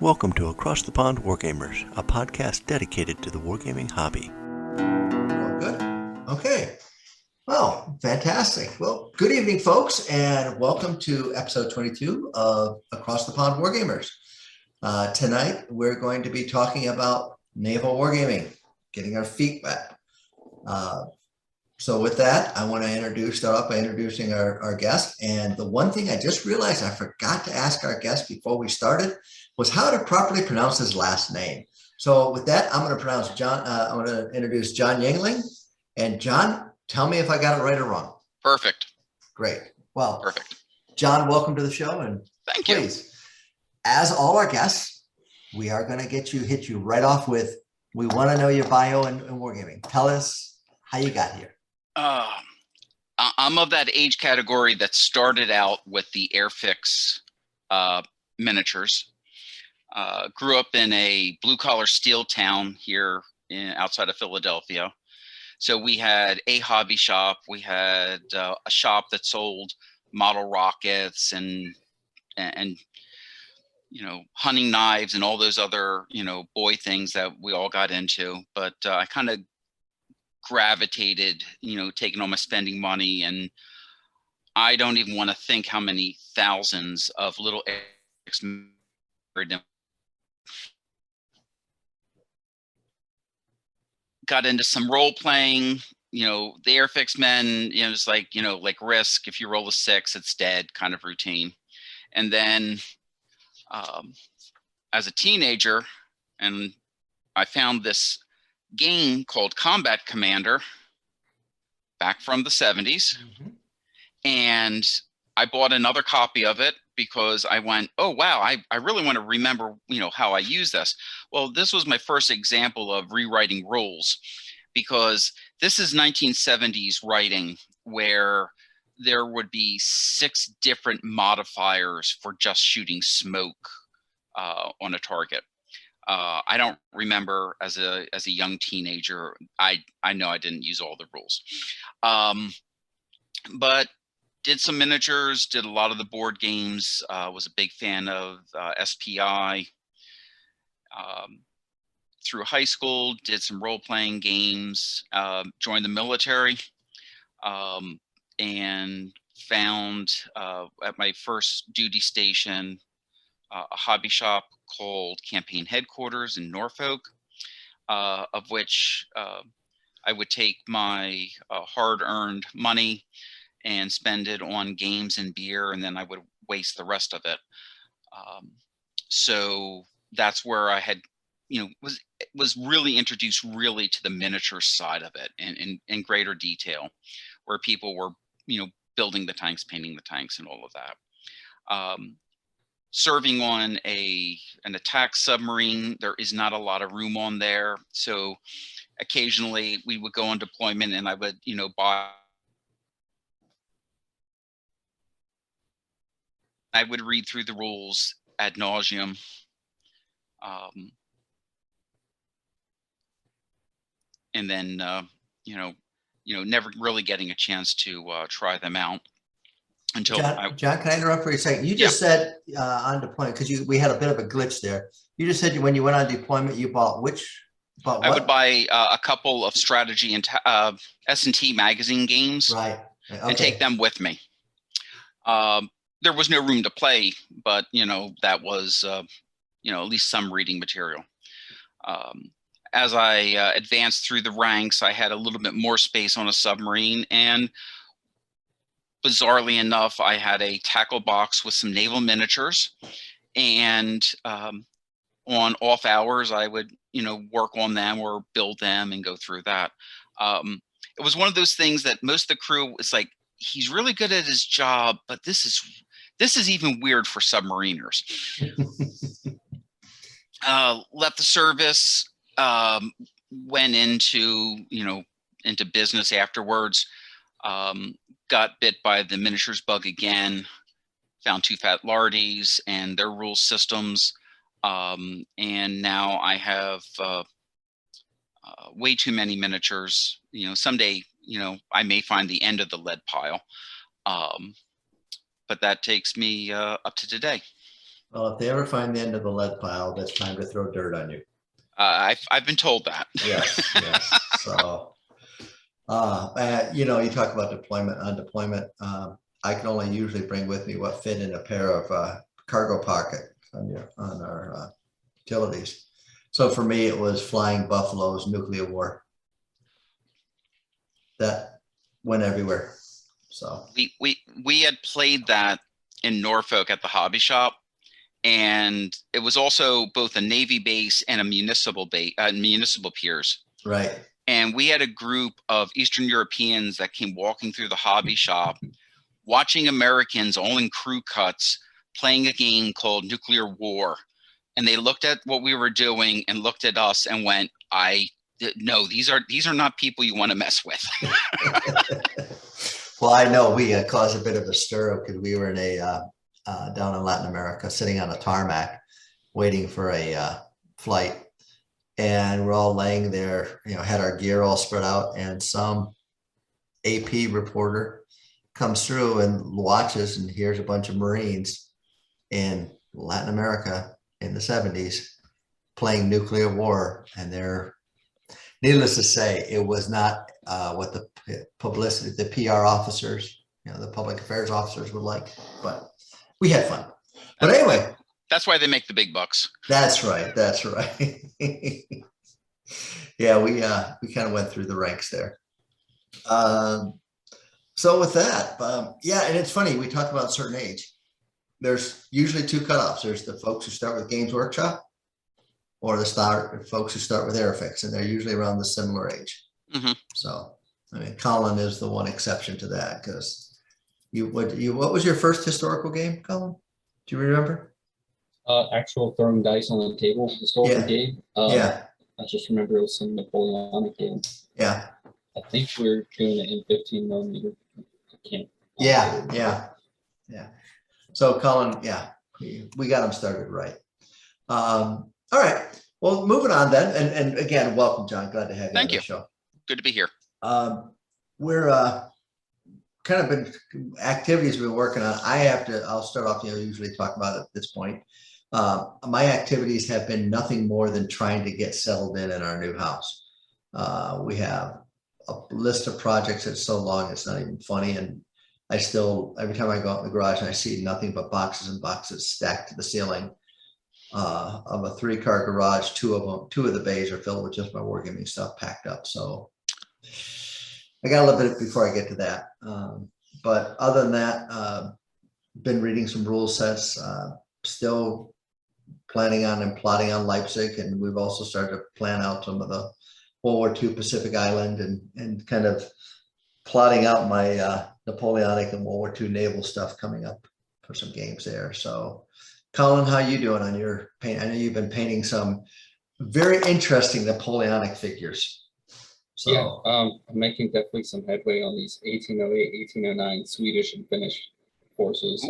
Welcome to Across the Pond Wargamers, a podcast dedicated to the wargaming hobby. Oh, good. Okay. Well, fantastic. Well, good evening, folks, and welcome to episode 22 of Across the Pond Wargamers. Tonight, we're going to be talking about Naval Wargaming, getting our feet wet. So with that, I want to start off by introducing our guest. And the one thing I just realized I forgot to ask our guest before we started was how to properly pronounce his last name. So with that, I'm going to introduce Jon Yuengling. And Jon, tell me if I got it right or wrong. Perfect. Great. Well, perfect. Jon, welcome to the show. And thank you. Please, as all our guests, we are going to hit you right off with, we want to know your bio and wargaming. Tell us how you got here. I'm of that age category that started out with the Airfix miniatures. Grew up in a blue-collar steel town here outside of Philadelphia. So we had a hobby shop. We had a shop that sold model rockets and hunting knives and all those other boy things that we all got into. But I kind of gravitated, taking all my spending money, and I don't even want to think how many thousands of little got into some role playing. The Airfix men, it's like Risk. If you roll a 6, it's dead, kind of routine. And then as a teenager, and I found this game called Combat Commander back from the 70s. Mm-hmm. And I bought another copy of it because I went, oh, wow, I really want to remember, how I use this. Well, this was my first example of rewriting rules, because this is 1970s writing where there would be 6 different modifiers for just shooting smoke on a target. I don't remember as a young teenager. I know I didn't use all the rules, but did some miniatures, did a lot of the board games, was a big fan of SPI. Through high school, did some role-playing games, joined the military, and found at my first duty station a hobby shop called Campaign Headquarters in Norfolk, of which I would take my hard-earned money and spend it on games and beer, and then I would waste the rest of it. So that's where I had, was really introduced really to the miniature side of it in greater detail, where people were, building the tanks, painting the tanks, and all of that. Serving on an attack submarine, there is not a lot of room on there. So occasionally we would go on deployment and I would, I would read through the rules ad nauseum. And then, never really getting a chance to try them out. Until Jon, can I interrupt for a second? You just said on deployment, because we had a bit of a glitch there. You just said when you went on deployment, you bought what? I would buy a couple of strategy and S&T magazine games, right? Okay. And take them with me. There was no room to play, but that was at least some reading material. As I advanced through the ranks, I had a little bit more space on a submarine, and bizarrely enough, I had a tackle box with some naval miniatures, and on off hours, I would, work on them or build them and go through that. It was one of those things that most of the crew was like, he's really good at his job, but this is even weird for submariners. Left the service, went into business afterwards. Got bit by the miniatures bug again, found 2 fat lardies and their rule systems. And now I have way too many miniatures. Someday, I may find the end of the lead pile. But that takes me up to today. Well, if they ever find the end of the lead pile, that's time to throw dirt on you. I've been told that. Yes, yes. So, you know, you talk about deployment, on deployment. I can only usually bring with me what fit in a pair of cargo pocket on our utilities. So for me, it was Flying Buffaloes, Nuclear War. That went everywhere. So We had played that in Norfolk at the hobby shop, and it was also both a Navy base and a municipal base, municipal piers. right. And we had a group of Eastern Europeans that came walking through the hobby shop, watching Americans all in crew cuts playing a game called Nuclear War. And they looked at what we were doing and looked at us and went, no, these are not people you want to mess with. Well, I know we caused a bit of a stir because we were in down in Latin America, sitting on a tarmac, waiting for a flight. And we're all laying there, you know, had our gear all spread out, and some AP reporter comes through and watches and hears a bunch of Marines in Latin America in the 70s playing Nuclear War. And they're, needless to say, it was not what the publicity, the PR officers, you know, the public affairs officers would like, but we had fun. But anyway, that's why they make the big bucks. That's right. That's right. Yeah, we kind of went through the ranks there. So with that, yeah, and it's funny, we talk about a certain age. There's usually two cutoffs. There's the folks who start with Games Workshop, or the folks who start with Airfix, and they're usually around the similar age. Mm-hmm. So, I mean, Colin is the one exception to that, because what was your first historical game, Colin? Do you remember? Actual throwing dice on the table, historical game. Yeah. I just remember it was some Napoleonic game. Yeah. I think we're doing it in 15 millimeter. I can't. Yeah. So Colin, yeah, we got him started right. All right. Well, moving on then, and again, welcome, John. Glad to have you on the show. Good to be here. We're kind of been activities we're working on. I'll start off, you know, usually talk about it at this point. My activities have been nothing more than trying to get settled in our new house. We have a list of projects that's so long it's not even funny, and I still, every time I go out in the garage and I see nothing but boxes and boxes stacked to the ceiling of a 3-car garage. Two of the bays are filled with just my wargaming stuff packed up. So I got a little bit before I get to that, but other than that, been reading some rule sets, still planning on and plotting on Leipzig, and we've also started to plan out some of the World War II Pacific Island, and kind of plotting out my Napoleonic and World War II naval stuff coming up for some games there. So Colin, how you doing on your paint? I know you've been painting some very interesting Napoleonic figures. So Yeah, I'm making definitely some headway on these 1808, 1809 Swedish and Finnish forces.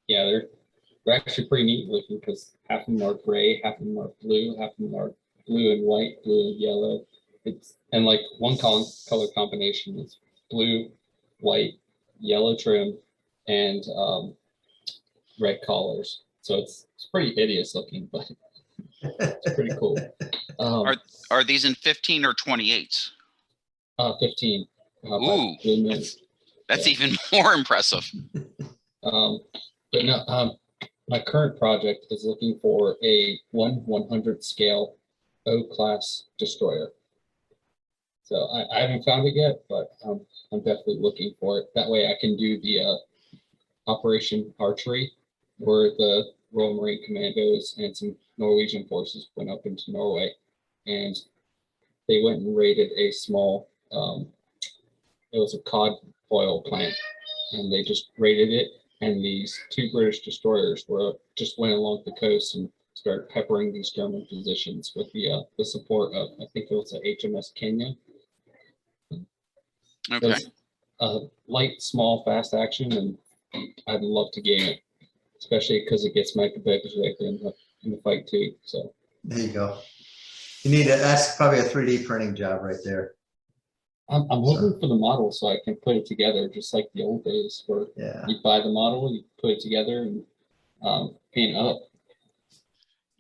Yeah, they're actually pretty neat looking, because half of them are gray, half of them are blue, half of them are blue and white, blue and yellow. And like one color combination is blue, white, yellow trim, and red collars. So it's pretty hideous looking, but it's pretty cool. Are these in 15 or 28s? 15. Ooh, that's even more impressive. But no, my current project is looking for a 1/100 scale O-class destroyer. So I haven't found it yet, but I'm definitely looking for it. That way I can do the Operation Archery, where the Royal Marine Commandos and some Norwegian forces went up into Norway, and they went and raided a small, it was a cod oil plant, and they just raided it. And these 2 British destroyers just went along the coast and started peppering these German positions with the support of, I think it was the HMS Kenya. Okay. It was light, small, fast action, and I'd love to game it, especially because it gets my competitors in the fight too. So there you go. That's probably a 3D printing job right there. I'm looking for the model so I can put it together, just like the old days, where you buy the model, you put it together, and paint up.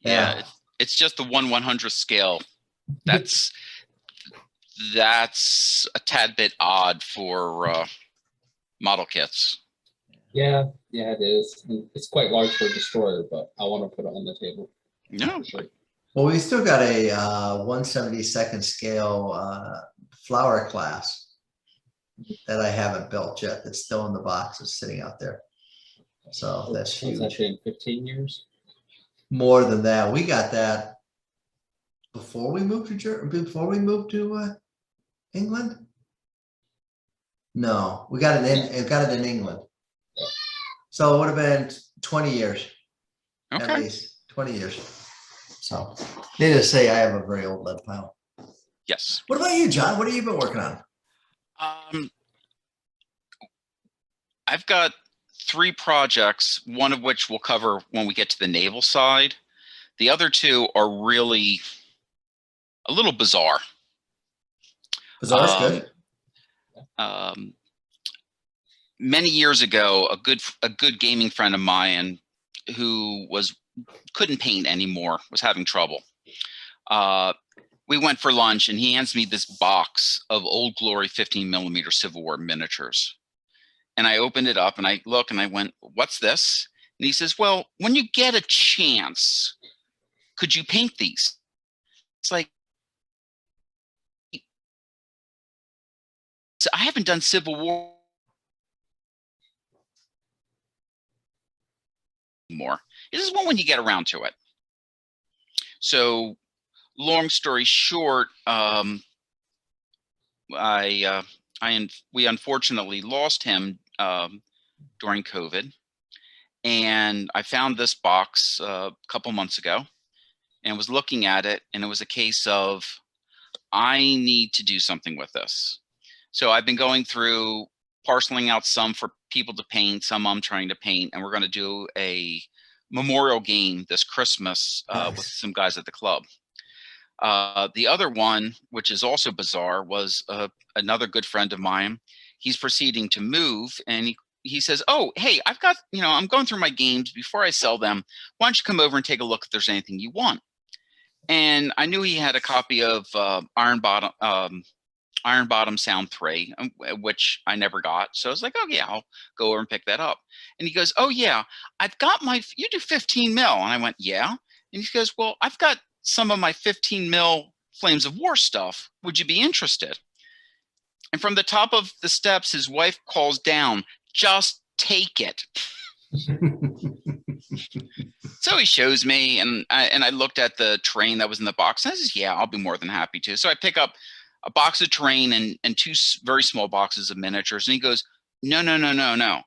Yeah, it's just the 1/100th scale. That's a tad bit odd for model kits. Yeah, it is. And it's quite large for a destroyer, but I want to put it on the table. No, Sure. Well, we still got a 1/72nd scale flower class that I haven't built yet. That's still in the box. It's sitting out there. So that's What's that huge. been, 15 years? More than that, we got that before we moved to England. No, we got it in England. So it would have been 20 years, at okay. least 20 years. So needless to say, I have a very old lead pile. Yes. What about you, John? What have you been working on? I've got 3 projects, one of which we'll cover when we get to the naval side. The other 2 are really a little bizarre. Bizarre is good. Many years ago, a good gaming friend of mine who couldn't paint anymore, was having trouble. We went for lunch and he hands me this box of Old Glory 15mm Civil War miniatures. And I opened it up and I look and I went, "What's this?" And he says, "Well, when you get a chance, could you paint these?" It's like, so I haven't done Civil War anymore. This is one when you get around to it. So long story short, we unfortunately lost him during COVID, and I found this box a couple months ago and was looking at it, and it was a case of, I need to do something with this. So I've been going through parceling out some for people to paint, some I'm trying to paint, and we're going to do a memorial game this Christmas with some guys at the club. The other one, which is also bizarre, was another good friend of mine. He's proceeding to move, and he says, "Oh, hey, I've got, I'm going through my games. Before I sell them, why don't you come over and take a look if there's anything you want?" And I knew he had a copy of Iron Bottom Sound 3, which I never got. So I was like, "Oh yeah, I'll go over and pick that up." And he goes, "Oh yeah, I've got you do 15 mil." And I went, "Yeah." And he goes, "Well, I've got some of my 15 mil Flames of War stuff. Would you be interested?" And from the top of the steps, his wife calls down, "Just take it." So he shows me, and I looked at the terrain that was in the box, and I says, "Yeah, I'll be more than happy to." So I pick up a box of terrain and 2 very small boxes of miniatures, and he goes, "No, no, no, no, no.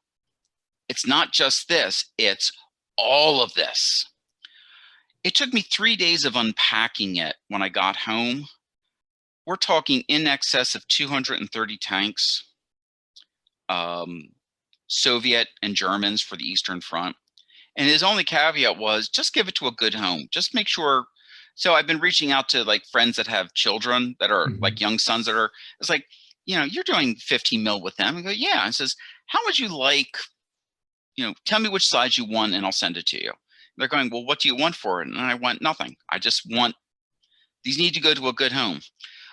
It's not just this. It's all of this." It took me 3 days of unpacking it when I got home. We're talking in excess of 230 tanks, Soviet and Germans for the Eastern Front. And his only caveat was, just give it to a good home. Just make sure. So I've been reaching out to like friends that have children that are like young sons that are, it's like, you're doing 15 mil with them. I go, "Yeah." And says, "How would you like, tell me which size you want and I'll send it to you." They're going, "Well, what do you want for it?" And I went, "Nothing. I just want, these need to go to a good home."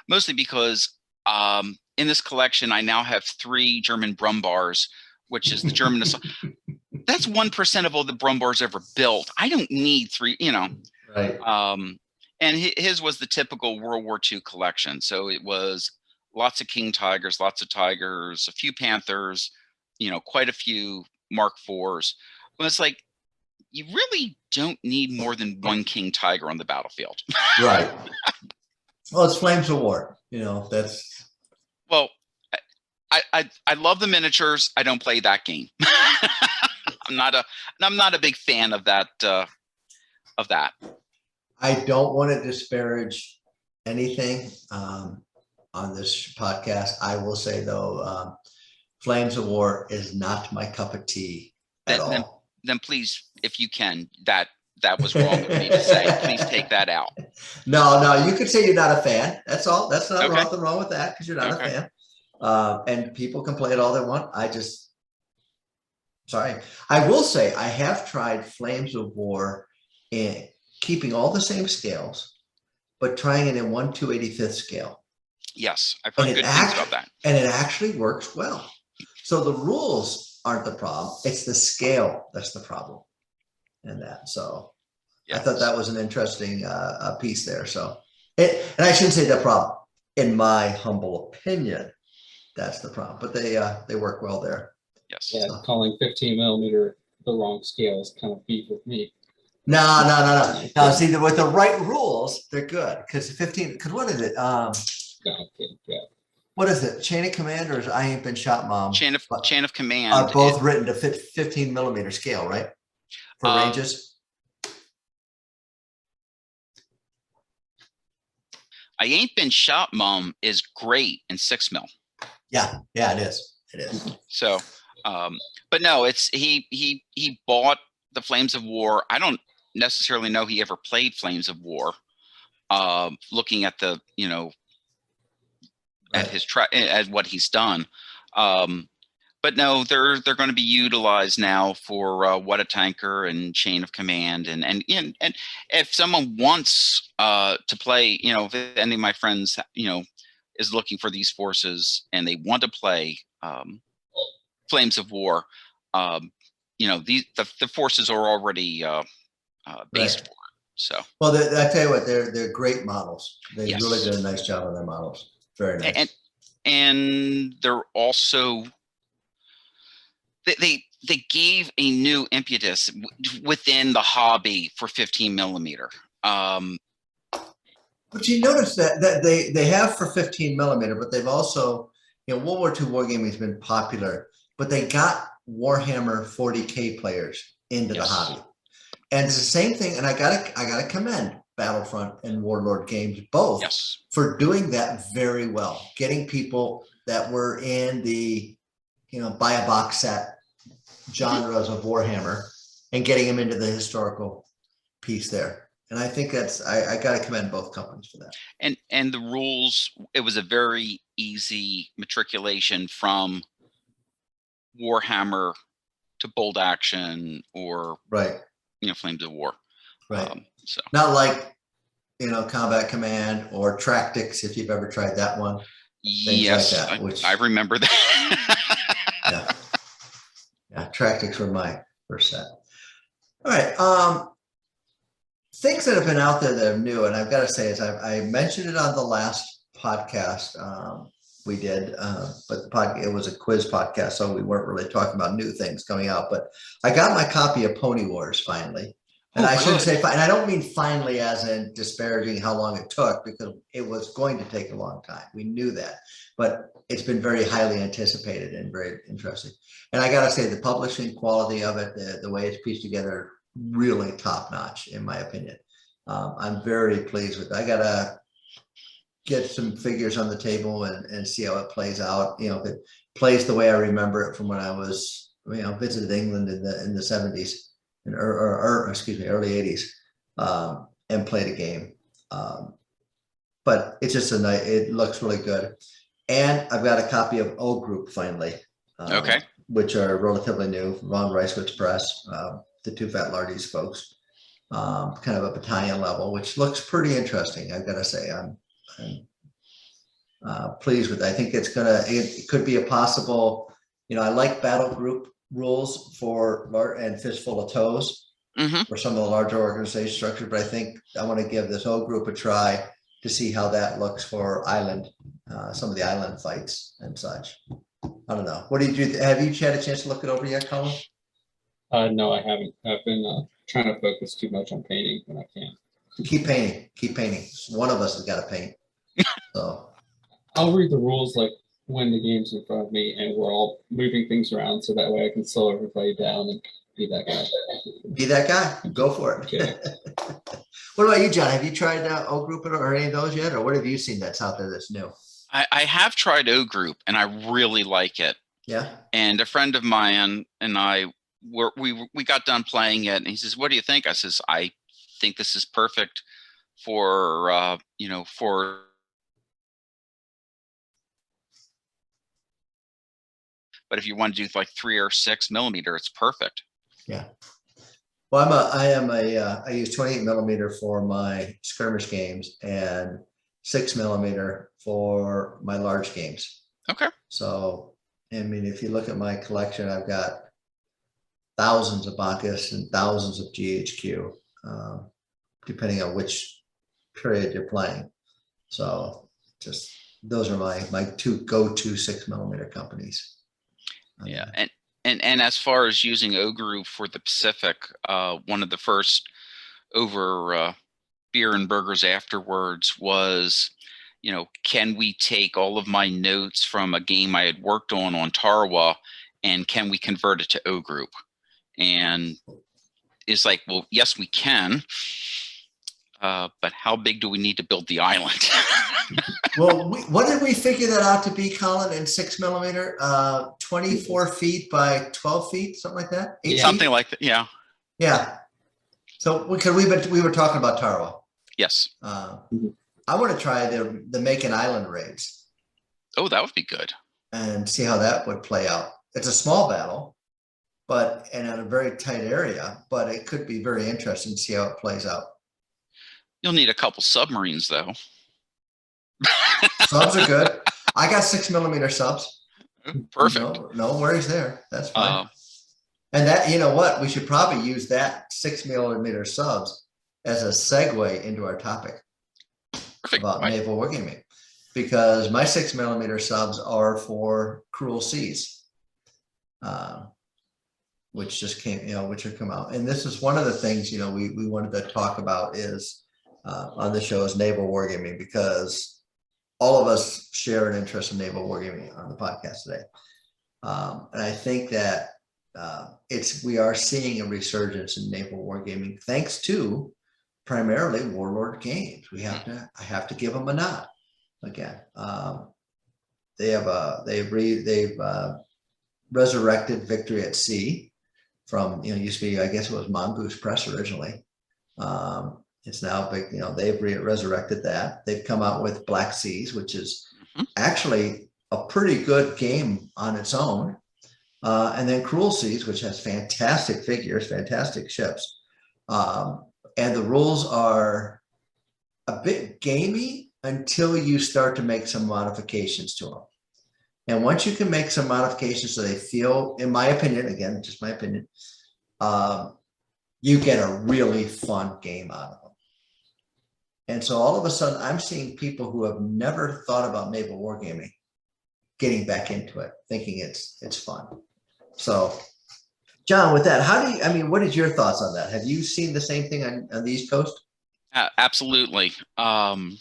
Mostly because in this collection, I now have 3 German Brumbars, which is the German assault. That's 1% of all the Brumbars ever built. I don't need 3, Right. And his was the typical World War II collection. So it was lots of King Tigers, lots of Tigers, a few Panthers, quite a few Mark IVs. But it's like, you really don't need more than 1 King Tiger on the battlefield. Right. Well, it's Flames of War. That's. Well, I love the miniatures. I don't play that game. I'm not a big fan of that. I don't want to disparage anything on this podcast. I will say though, Flames of War is not my cup of tea at all. Then please, if you can, that was wrong of me to say. Please take that out. No, you could say you're not a fan. That's all. That's not Okay. nothing wrong with that because you're not a fan. And people can play it all they want. I just Sorry. I will say I have tried Flames of War in keeping all the same scales, but trying it in 1/285th scale. Yes, I've heard good things about that. And it actually works well. So the rules aren't the problem. It's the scale that's the problem in that. So I thought that was an interesting piece there. So and I shouldn't say the problem. In my humble opinion, that's the problem. But they work well there. Yes. Yeah, calling 15 millimeter the wrong scale is kind of beef with me. No. See, with the right rules, they're good. Because 15, because what is it? No, yeah. What is it? Chain of command, or is I ain't been shot, Mom? Chain of command are both written to 15 millimeter scale, right? For ranges. I ain't been shot, Mom is great in 6 mil. Yeah, it is. It is. So, but no, it's he bought the Flames of War. I don't necessarily know he ever played Flames of War. Looking at the at his at what he's done, but no, they're going to be utilized now for What a Tanker and Chain of Command, and if someone wants to play, if any of my friends is looking for these forces and they want to play Flames of War, the forces are already based for it. So well, I tell you what, they're great models. They really did a nice job on their models. Very nice. And they're also they gave a new impetus within the hobby for 15 millimeter. But you notice that they have for 15 millimeter, but they've also, World War II wargaming has been popular, but they got Warhammer 40K players into the hobby. And it's the same thing. And I gotta commend Battlefront and Warlord Games both for doing that very well, getting people that were in the buy a box set genres of Warhammer and getting them into the historical piece there. And I think that's I got to commend both companies for that. And the rules, it was a very easy matriculation from Warhammer to Bold Action or Flames of War. Right. So not like Combat Command or Tractics, if you've ever tried that one. Yes, like that, I remember that. Yeah, Tractics were my first set. All right. Things that have been out there that are new, and I've got to say, is I mentioned it on the last podcast we did, but it was a quiz podcast, so we weren't really talking about new things coming out. But I got my copy of Pony Wars finally. And I shouldn't say, and I don't mean finally as in disparaging how long it took, because it was going to take a long time. We knew that, but it's been very highly anticipated and very interesting. And I got to say, the publishing quality of it, the way it's pieced together, really top notch, in my opinion. I'm very pleased with it. I got to get some figures on the table and see how it plays out. If it plays the way I remember it from when I was, visited England in the 70s. Early 80s, and played a game. But it's just it looks really good. And I've got a copy of O Group finally. Which are relatively new, Von Reiswitz Press, the Two Fat Lardies folks, kind of a battalion level, which looks pretty interesting. I've got to say, I'm pleased with it. I think it could be a possible, I like battle group rules and Fistful of Toes for some of the larger organization structures, but I think I want to give this whole group a try to see how that looks for some of the island fights and such. I don't know. What do you do? Have you had a chance to look it over yet, Colin? No, I haven't. I've been trying to focus too much on painting when I can. Keep painting. One of us has got to paint. So I'll read the rules like when the game's in front of me and we're all moving things around, so that way I can slow everybody down and be that guy. Be that guy. Go for it. Okay. What about you, John? Have you tried O Group or any of those yet, or what have you seen that's out there that's new? I have tried O Group and I really like it. Yeah. And a friend of mine and I we got done playing it, and he says, "What do you think?" I says, "I think this is perfect for for but if you want to do like 3 or 6 millimeter, it's perfect. Yeah. Well, I use 28 millimeter for my skirmish games and 6 millimeter for my large games. Okay. So, I mean, if you look at my collection, I've got thousands of Bacchus and thousands of GHQ, depending on which period you're playing. So just, those are my two go-to 6 millimeter companies. Yeah. And as far as using O Group for the Pacific, one of the first over beer and burgers afterwards was, can we take all of my notes from a game I had worked on Tarawa, and can we convert it to O Group? And it's like, well, yes, we can. But how big do we need to build the island? Well, what did we figure that out to be, Colin, in 6 millimeter? 24 feet by 12 feet, something like that? Something like that, yeah. Yeah. So because we were talking about Tarawa. Yes. I want to try the Macon Island raids. Oh, that would be good. And see how that would play out. It's a small battle, but in a very tight area, but it could be very interesting to see how it plays out. You'll need a couple submarines, though. Subs are good. I got 6 millimeter subs. Perfect. No worries there. That's fine. And that, you know what? We should probably use that 6 millimeter subs as a segue into our topic about naval wargaming, because my 6 millimeter subs are for Cruel Seas, which just came, which have come out. And this is one of the things, we wanted to talk about is on the show is naval wargaming, because all of us share an interest in naval wargaming on the podcast today. And I think that we are seeing a resurgence in naval wargaming thanks to primarily Warlord Games. I have to give them a nod again. They've resurrected Victory at Sea from, used to be, I guess it was Mongoose Press originally. It's now big, they've resurrected that. They've come out with Black Seas, which is actually a pretty good game on its own. And then Cruel Seas, which has fantastic figures, fantastic ships. And the rules are a bit gamey until you start to make some modifications to them. And once you can make some modifications so they feel, in my opinion, again, just my opinion, you get a really fun game out of them. And so all of a sudden, I'm seeing people who have never thought about naval wargaming getting back into it, thinking it's fun. So, John, with that, what is your thoughts on that? Have you seen the same thing on the East Coast? Absolutely. When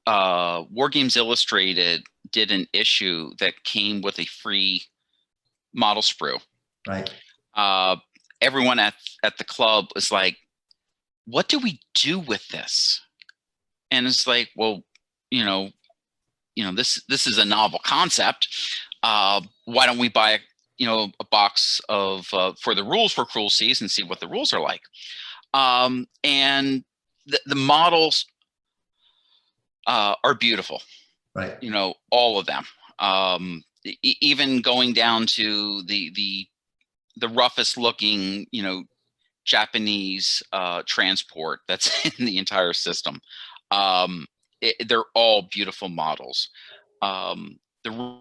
Wargames Illustrated did an issue that came with a free model sprue, right? Everyone at the club was like, what do we do with this? And it's like, well, this is a novel concept. Why don't we buy a box of for the rules for Cruel Seas and see what the rules are like? And the models are beautiful, right? All of them. Even going down to the roughest looking, Japanese transport that's in the entire system. They're all beautiful models. They're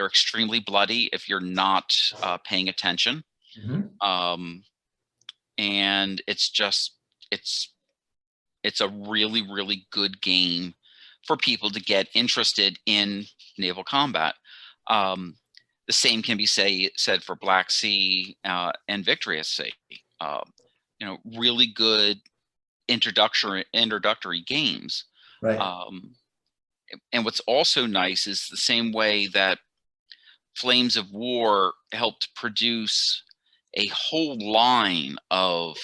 extremely bloody if you're not paying attention. And it's a really, really good game for people to get interested in naval combat. The same can be said for Black Sea and Victory at Sea. Really good introductory games. Right. And what's also nice is the same way that Flames of War helped produce a whole line of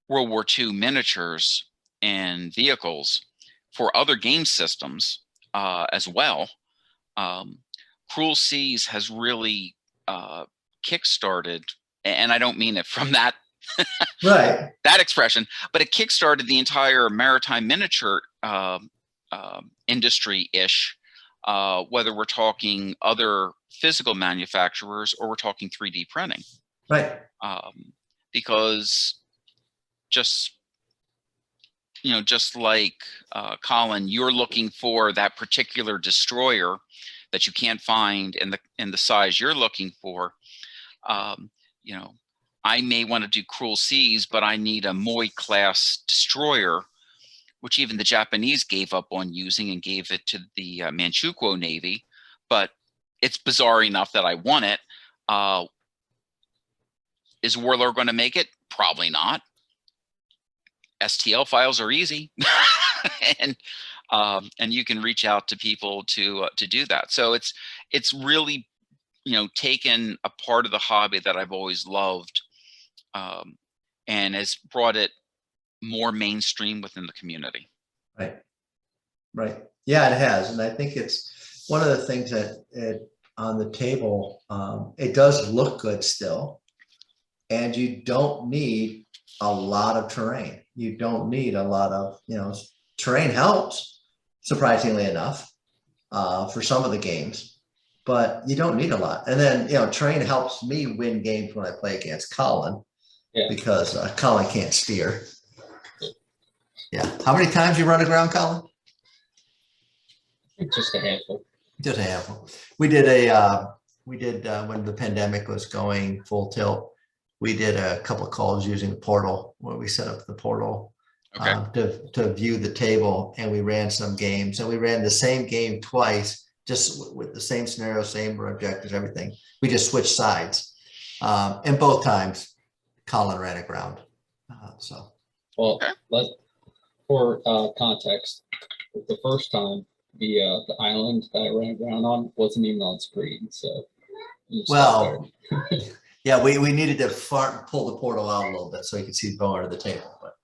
World War II miniatures and vehicles for other game systems as well. Cruel Seas has really kickstarted, and I don't mean it from that Right. That expression, but it kickstarted the entire maritime miniature industry-ish, whether we're talking other physical manufacturers or we're talking 3D printing. Right. Because just, you know, just like Colin, you're looking for that particular destroyer that you can't find in the size you're looking for. You know, I may want to do Cruel Seas, but I need a Moi class destroyer, which even the Japanese gave up on using and gave it to the Manchukuo Navy. But it's bizarre enough that I want it. Is Warlord going to make it? Probably not. STL files are easy, and you can reach out to people to do that. So it's really, you know, taken a part of the hobby that I've always loved, and has brought it more mainstream within the community. Right. Right. Yeah, it has. And I think it's one of the things that on the table, it does look good still. And you don't need a lot of terrain. You don't need a lot of, you know, terrain helps, surprisingly enough, for some of the games, but you don't need a lot. And then, you know, terrain helps me win games when I play against Colin, because Colin can't steer. Yeah. How many times you run aground, Colin? Just a handful. Just a handful. We did when the pandemic was going full tilt, we did a couple of calls using the portal where we set up the portal to view the table, and we ran some games, and we ran the same game twice, just with the same scenario, same objectives, everything. We just switched sides, and both times Colin ran aground. Well, for context, the first time the island that I ran around on wasn't even on screen, so well. Yeah, we needed to pull the portal out a little bit so you could see the bow under the table. But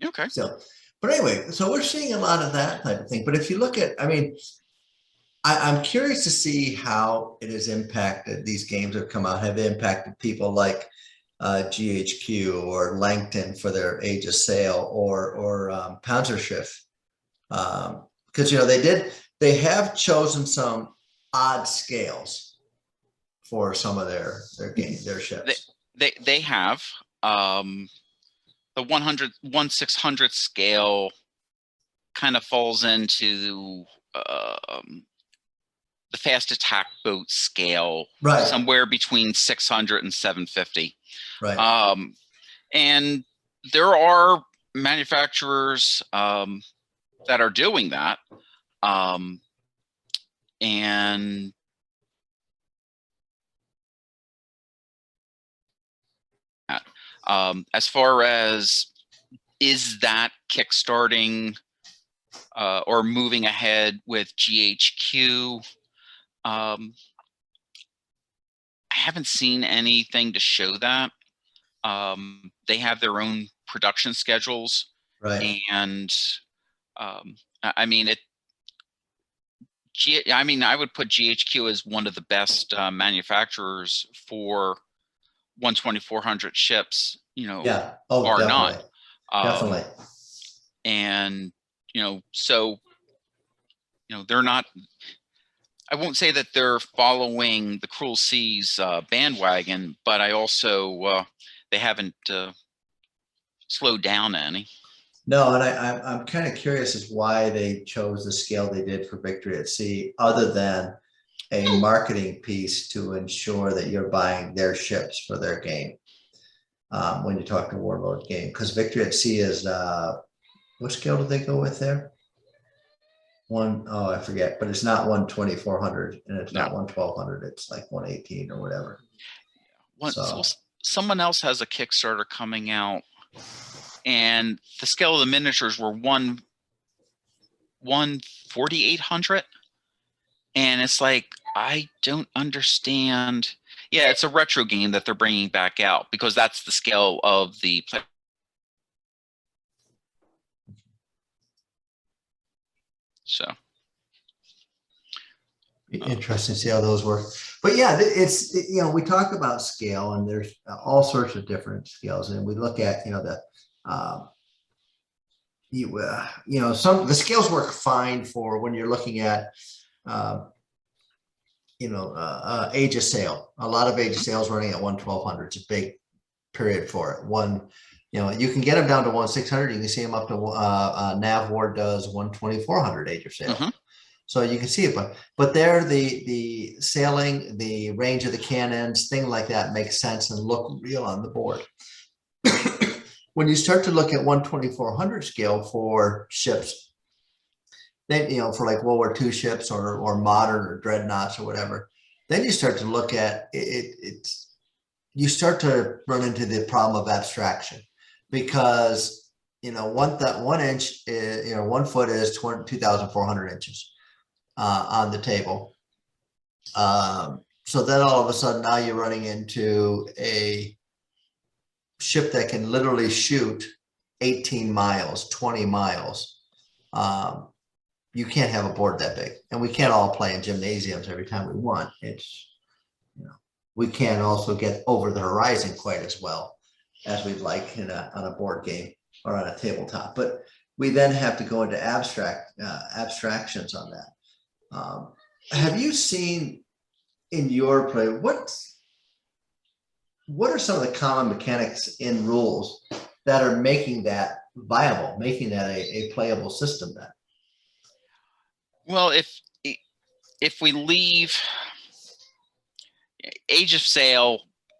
okay. So, but anyway, so we're seeing a lot of that type of thing. But if you look at, I mean, I'm curious to see how it has impacted, these games that have come out, have impacted people like GHQ or Langton for their Age of Sail, or Panzerschiff. Because, you know, they have chosen some odd scales for some of their ships. They have the 1/600 scale kind of falls into the fast attack boat scale, right? Somewhere between 600 and 750. Right. And there are manufacturers that are doing that, and as far as is that kickstarting or moving ahead with GHQ, I haven't seen anything to show that. They have their own production schedules, right? And I mean I would put GHQ as one of the best manufacturers for 1/2400 ships, you know. Yeah. Oh, are definitely. not. Definitely. And, you know, so, you know, they're not, I won't say that they're following the Cruel Seas bandwagon, but I also, they haven't slowed down any. No, and I'm kind of curious as why they chose the scale they did for Victory at Sea, other than a marketing piece to ensure that you're buying their ships for their game. When you talk to Warlord Game, because Victory at Sea is what scale did they go with there? I forget, but it's not 1/2400, and it's not 1/1200. It's like 1/18 or whatever. So someone else has a Kickstarter coming out, and the scale of the miniatures were 1/4800, and it's like, I don't understand. Yeah, it's a retro game that they're bringing back out because that's the scale of the play. So Interesting to see how those work. But yeah, we talk about scale, and there's all sorts of different scales, and we look at, some the scales work fine for when you're looking at, age of sail. A lot of age of sails running at 1/1200. It's a big period for it. You can get them down to 1/600. You can see them up to Nav War does 1/2400 age of sail. So you can see it, but there the sailing, the range of the cannons, things like that make sense and look real on the board. When you start to look at 1/2400 scale for ships, then for like World War II ships or modern or dreadnoughts or whatever, then you start to look at it. You start to run into the problem of abstraction, because 1 inch is, 1 foot is 2,400 inches. On the table. So then all of a sudden now you're running into a ship that can literally shoot 18 miles, 20 miles. You can't have a board that big, and we can't all play in gymnasiums every time we want. We can't also get over the horizon quite as well as we'd like on a board game or on a tabletop. But we then have to go into abstractions on that. Have you seen in your play, what are some of the common mechanics in rules that are making that viable, making that a playable system then? Well, if we leave, Age of Sail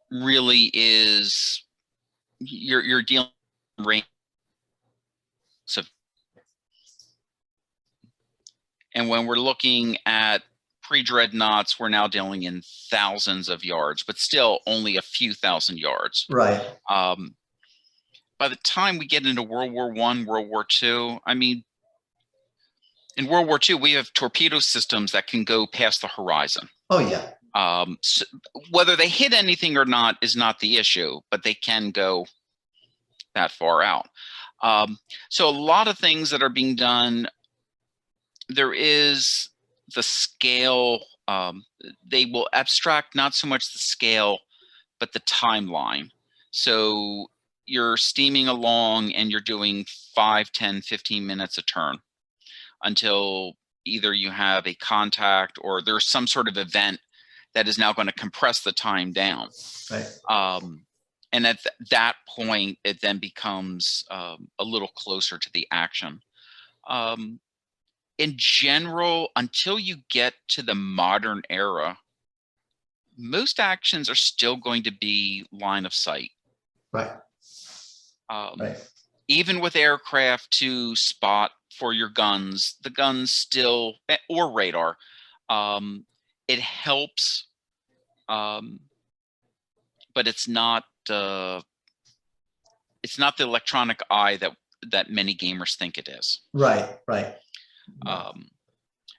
really is you're dealing with range. So, and when we're looking at pre-dreadnoughts, we're now dealing in thousands of yards, but still only a few thousand yards. Right. By the time we get into World War I, World War II, I mean, in World War II, we have torpedo systems that can go past the horizon. Oh, yeah. So whether they hit anything or not is not the issue, but they can go that far out. So a lot of things that are being done, there is the scale. They will abstract not so much the scale, but the timeline. So you're steaming along and you're doing 5, 10, 15 minutes a turn until either you have a contact or there's some sort of event that is now going to compress the time down. Right. And at that point, it then becomes a little closer to the action. In general, until you get to the modern era, most actions are still going to be line of sight. Right. Right. Even with aircraft to spot for your guns, the guns still, or radar, it helps, but it's not the electronic eye that many gamers think it is. Right. Right.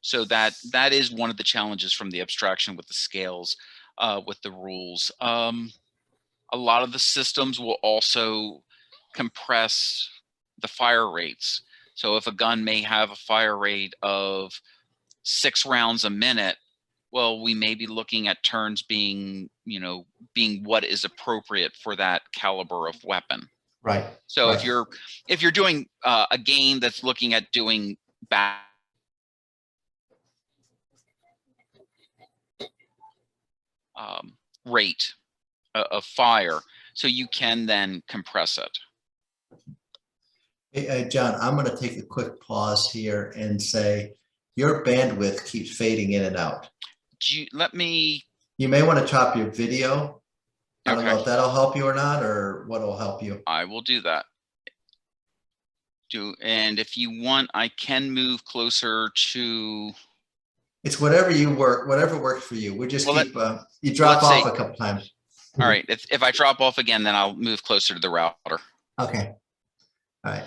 So that is one of the challenges from the abstraction with the scales, with the rules. A lot of the systems will also compress the fire rates. So if a gun may have a fire rate of 6 rounds a minute, well, we may be looking at turns being what is appropriate for that caliber of weapon. Right. So right. if you're doing a game that's looking at doing rate of fire, so you can then compress it. Hey, John, I'm going to take a quick pause here and say your bandwidth keeps fading in and out. You may want to chop your video. I don't Okay. know if that'll help you or not, or what will help you. I will do that. And if you want, I can move closer to. It's whatever works for you. We just keep. You drop off a couple times. All right. If I drop off again, then I'll move closer to the router. Okay. All right.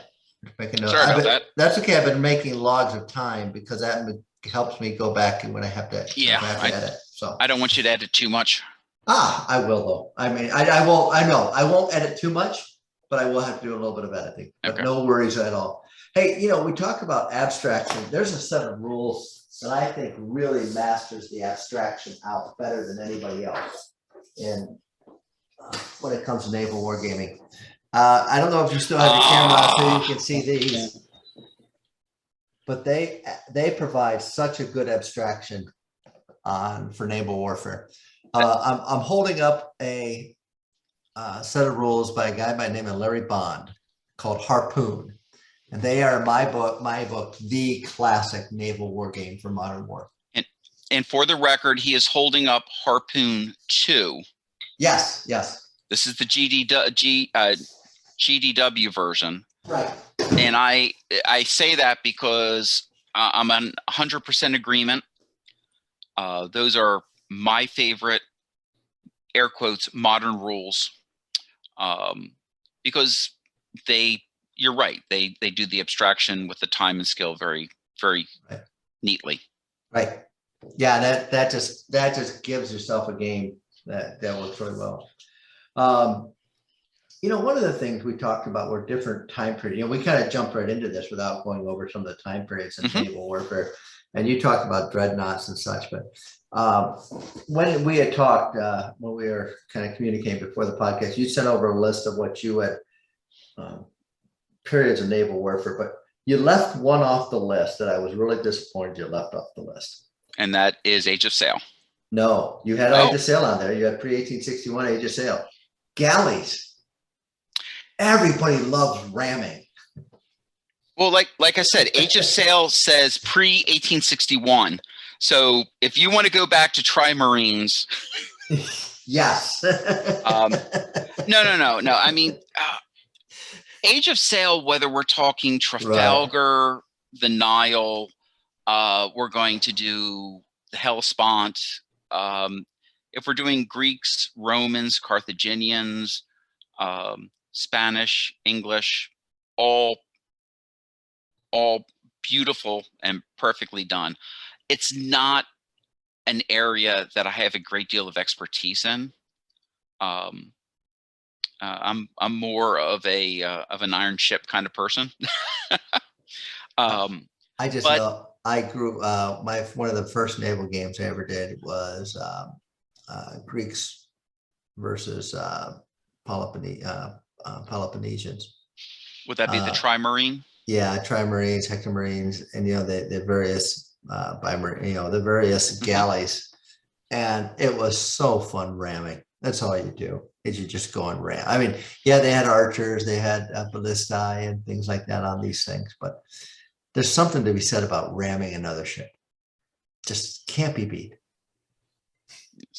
Sorry about that. That's okay. I've been making logs of time because that helps me go back when I have to. Yeah. Edit. So I don't want you to edit too much. I will though. I mean, I won't. I know I won't edit too much, but I will have to do a little bit of editing. But okay. No worries at all. Hey, we talk about abstraction. There's a set of rules that I think really masters the abstraction out better than anybody else in when it comes to naval wargaming. I don't know if you still have your camera on so you can see these, but they provide such a good abstraction for naval warfare. I'm holding up a set of rules by a guy by the name of Larry Bond called Harpoon. And they are my book, the classic naval war game for modern war. And for the record, he is holding up Harpoon 2. Yes, yes. This is the GDW version. Right. And I say that because I'm on 100% agreement. Those are my favorite, air quotes, modern rules, because you're right. They do the abstraction with the time and skill very, very neatly. Right. Yeah. That just gives yourself a game that works really well. One of the things we talked about were different time periods. We kind of jumped right into this without going over some of the time periods in naval warfare. And you talked about dreadnoughts and such, but when we had talked, when we were kind of communicating before the podcast, you sent over a list of what you had periods of naval warfare, but you left one off the list that I was really disappointed you left off the list. And that is Age of Sail. No, you had Age of Sail on there. You had pre-1861 Age of Sail. Galleys. Everybody loves ramming. Well, like I said, Age of Sail says pre-1861. So if you want to go back to Trimarines. Yes. No. I mean, Age of Sail, whether we're talking Trafalgar, the Nile, we're going to do the Hellespont. If we're doing Greeks, Romans, Carthaginians, Spanish, English, all beautiful and perfectly done. It's not an area that I have a great deal of expertise in. I'm more of an iron ship kind of person. I just know I grew one of the first naval games I ever did was Greeks versus Peloponnesians. Would that be the Trimarine? Yeah, Trimarines, Hectomarines, and the various the various galleys, and it was so fun ramming. That's all you do is you just go and ram. I mean, yeah, they had archers, they had ballistae and things like that on these things, but there's something to be said about ramming another ship. Just can't be beat.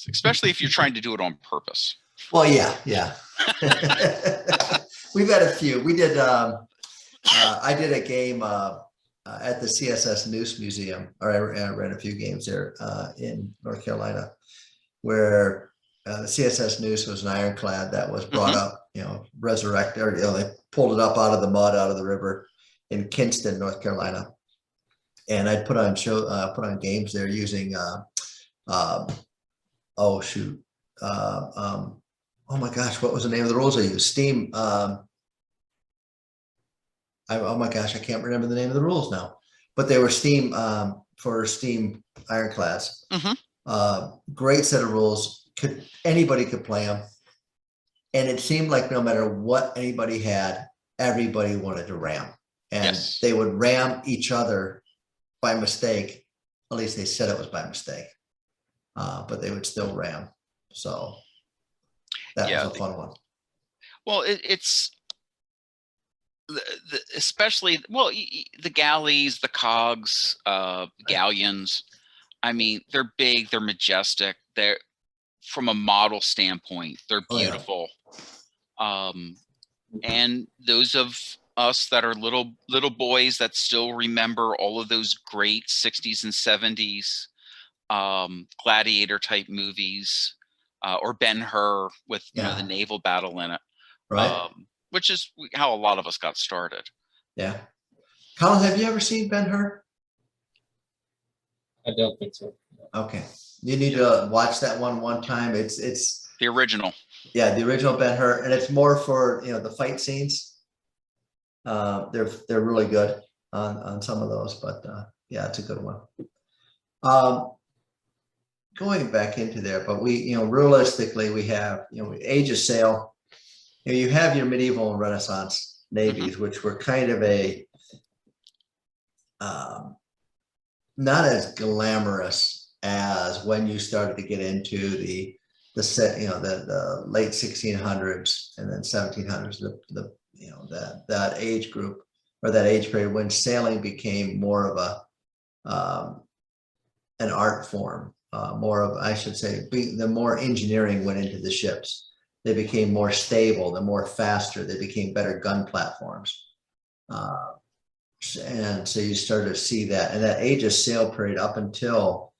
Especially if you're trying to do it on purpose. Well, yeah. We've had a few. We did. I did a game at the CSS Noose Museum, or I ran a few games there in North Carolina, where the CSS Noose was an ironclad that was brought up, resurrected, or they pulled it up out of the mud, out of the river in Kinston, North Carolina, and I'd put on games there using oh my gosh, what was the name of the rules I used? Steam. Oh my gosh, I can't remember the name of the rules now, but they were steam for steam ironclads. Great set of rules. Anybody could play them, and it seemed like no matter what anybody had, everybody wanted to ram, and they would ram each other by mistake. At least they said it was by mistake, but they would still ram. So that was a fun one. Well, it's especially the galleys, the cogs, galleons. I mean, they're big, they're majestic. They're, from a model standpoint, they're beautiful. And those of us that are little boys that still remember all of those great 60s and 70s gladiator type movies, or Ben-Hur with the naval battle in it, which is how a lot of us got started. Yeah. Colin, have you ever seen Ben-Hur? I don't think so. Okay, you need to watch that one time. It's the original. Yeah, the original Ben-Hur, and it's more for the fight scenes. They're really good on some of those, but yeah, it's a good one. Going back into there, but we, realistically, we have, age of sail. You have your medieval and Renaissance navies, which were kind of a not as glamorous as when you started to get into the late 1600s and then 1700s, that age group or that age period when sailing became more of an art form, more of, I should say, the more engineering went into the ships. They became more stable, they're more faster, they became better gun platforms. And so you started to see that, and that age of sail period up until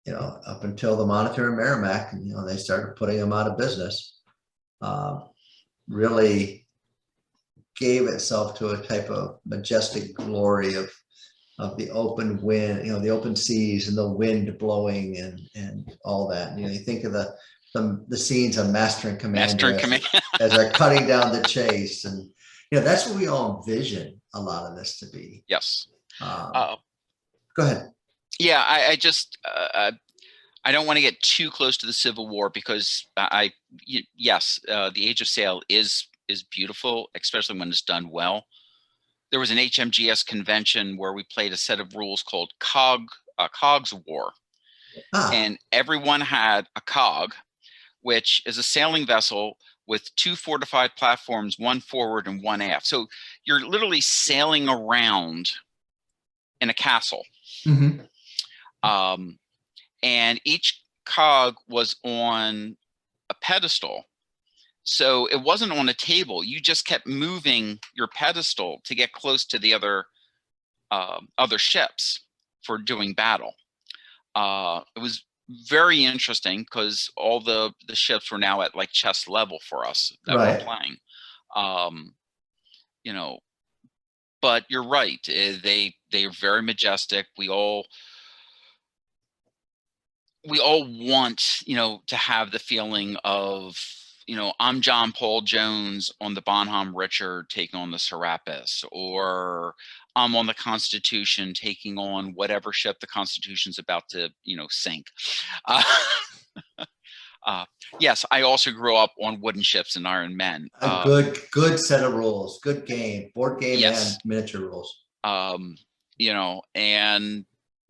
the Monitor and Merrimack, and they started putting them out of business, really gave itself to a type of majestic glory of the open wind, the open seas and the wind blowing and all that. You think of the scenes of Master and Commander as they're cutting down the chase, and that's what we all envision a lot of this to be. Yes. Go ahead. Yeah, I just I don't want to get too close to the Civil War because yes, the Age of Sail is beautiful, especially when it's done well. There was an HMGS convention where we played a set of rules called Cog's War. And everyone had a cog, which is a sailing vessel with 2 fortified platforms, 1 forward and 1 aft. So you're literally sailing around in a castle. Mm-hmm. And each cog was on a pedestal. So it wasn't on a table. You just kept moving your pedestal to get close to the other ships for doing battle. It was very interesting because all the ships were now at like chest level for us that were playing. But you're right. They're very majestic. We all want, to have the feeling of, I'm John Paul Jones on the Bonhomme Richard taking on the Serapis, or I'm on the Constitution taking on whatever ship the Constitution's about to, sink. Yes, I also grew up on wooden ships and Iron Men. A good set of rules, good game, board game and miniature rules. And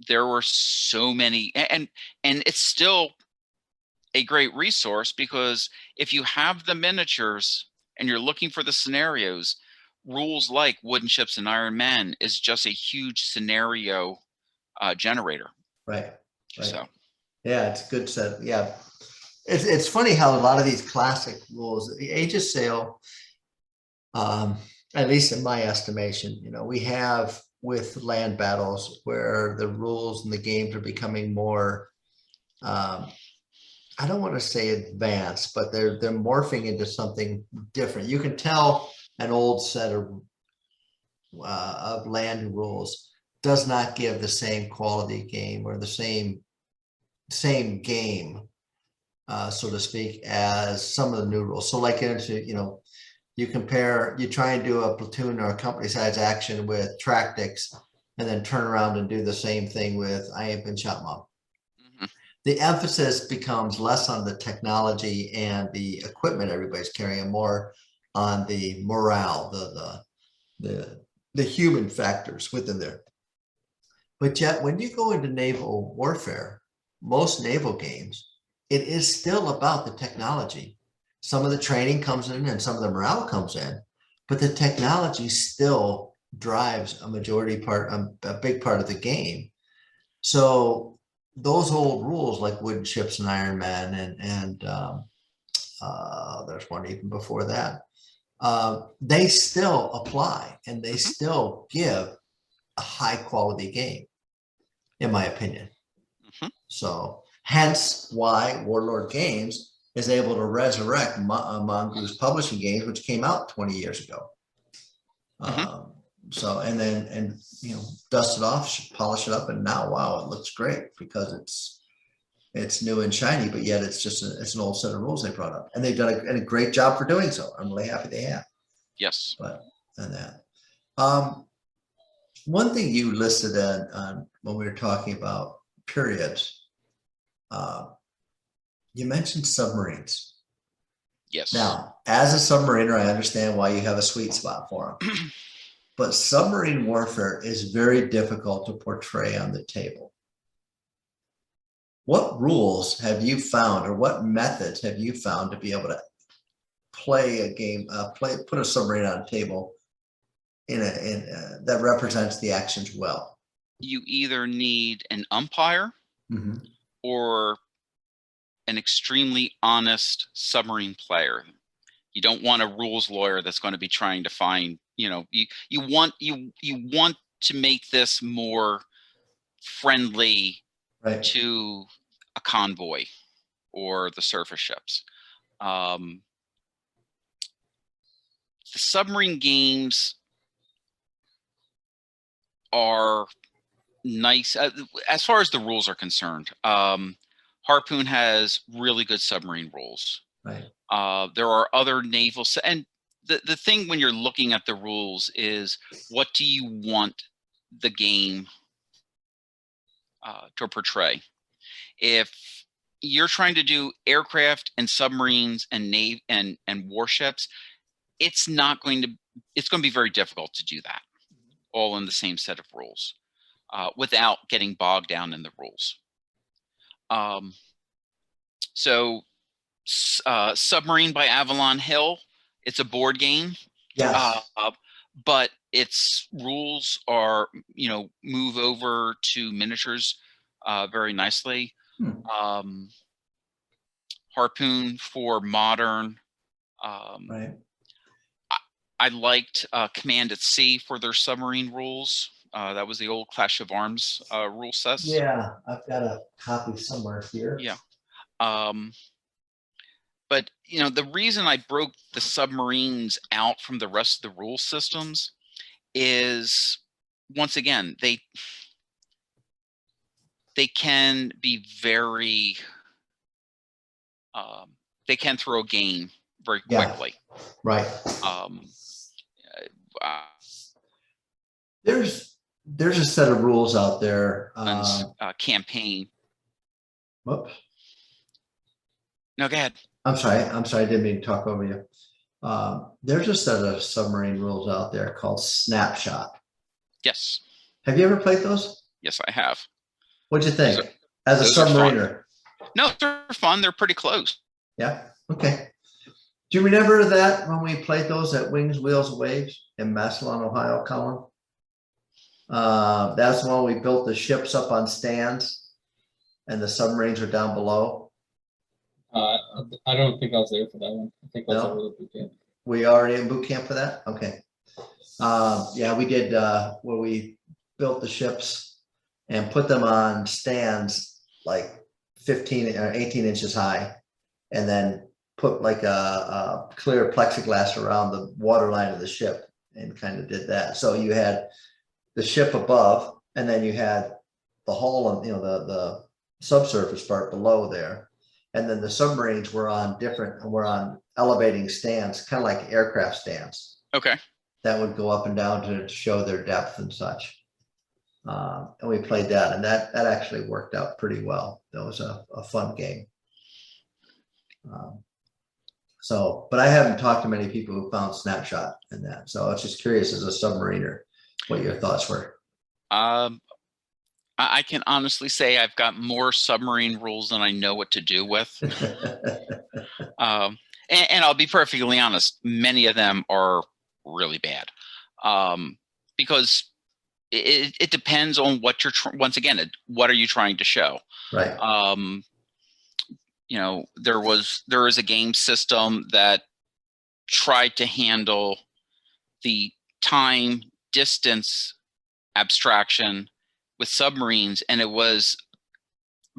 there were so many, and it's still a great resource because if you have the miniatures and you're looking for the scenarios, rules like Wooden Ships and Iron Men is just a huge scenario generator. Right. So yeah, it's a good set. Yeah, it's funny how a lot of these classic rules, the Age of Sail, at least in my estimation, we have with land battles where the rules and the games are becoming more, I don't want to say advanced, but they're morphing into something different. You can tell an old set of land rules does not give the same quality game or the same game, so to speak, as some of the new rules. So like, you try and do a platoon or a company size action with tactics and then turn around and do the same thing with I Ain't Been Shot Mom. The emphasis becomes less on the technology and the equipment everybody's carrying, more on the morale, the human factors within there. But yet, when you go into naval warfare, most naval games, it is still about the technology. Some of the training comes in and some of the morale comes in, but the technology still drives a big part of the game. So those old rules like Wooden Ships and Iron Man and there's one even before that, they still apply and they still give a high quality game, in my opinion. So hence why Warlord Games is able to resurrect Mongoose Publishing Games, which came out 20 years ago. So, and dust it off, polish it up, and now, wow, it looks great because it's new and shiny, but yet it's an old set of rules they brought up, and they've done a great job for doing so. I'm really happy they have. Yes. But and that, One thing you listed on when we were talking about periods, you mentioned submarines. Yes. Now, as a submariner, I understand why you have a sweet spot for them. But submarine warfare is very difficult to portray on the table. What rules have you found, or what methods have you found to be able to play a game, put a submarine on a table that represents the actions well? You either need an umpire or an extremely honest submarine player. You don't want a rules lawyer that's going to be trying to find, you want to make this more friendly to a convoy or the surface ships. The submarine games are nice as far as the rules are concerned. Harpoon has really good submarine rules. Right. There are other naval, and the thing when you're looking at the rules is, what do you want the game to portray? If you're trying to do aircraft and submarines and and warships, it's going to be very difficult to do that all in the same set of rules without getting bogged down in the rules. So Submarine by Avalon Hill, it's a board game. Yes. But its rules are, move over to miniatures very nicely. Harpoon for modern. Right. I liked Command at Sea for their submarine rules. That was the old Clash of Arms rule set. Yeah, I've got a copy somewhere here. Yeah. But the reason I broke the submarines out from the rest of the rule systems is, once again, they can be very they can throw a game very quickly. Yeah, right. There's a set of rules out there. Campaign. Whoops. No, go ahead. I'm sorry. I didn't mean to talk over you. There's a set of submarine rules out there called Snapshot. Yes. Have you ever played those? Yes, I have. What'd you think as a submariner? No, they're fun. They're pretty close. Yeah. Okay. Do you remember that when we played those at Wings, Wheels, Waves in Massillon, Ohio, Colin? That's the one we built the ships up on stands and the submarines are down below. I don't think I was there for that one. I think I was over the boot camp. We already in boot camp for that? Okay. Yeah, we did where we built the ships and put them on stands like 15 or 18 inches high, and then put like a clear plexiglass around the waterline of the ship and kind of did that. So you had the ship above, and then you had the hull and the subsurface part below there. And then the submarines were on elevating stands, kind of like aircraft stands. Okay. That would go up and down to show their depth and such. And we played that, and that actually worked out pretty well. That was a fun game. But I haven't talked to many people who found Snapshot in that. So I was just curious, as a submariner, what your thoughts were. I can honestly say I've got more submarine rules than I know what to do with. And I'll be perfectly honest, many of them are really bad, because it depends on what you're once again, what are you trying to show? Right. There is a game system that tried to handle the time distance abstraction with submarines, and it was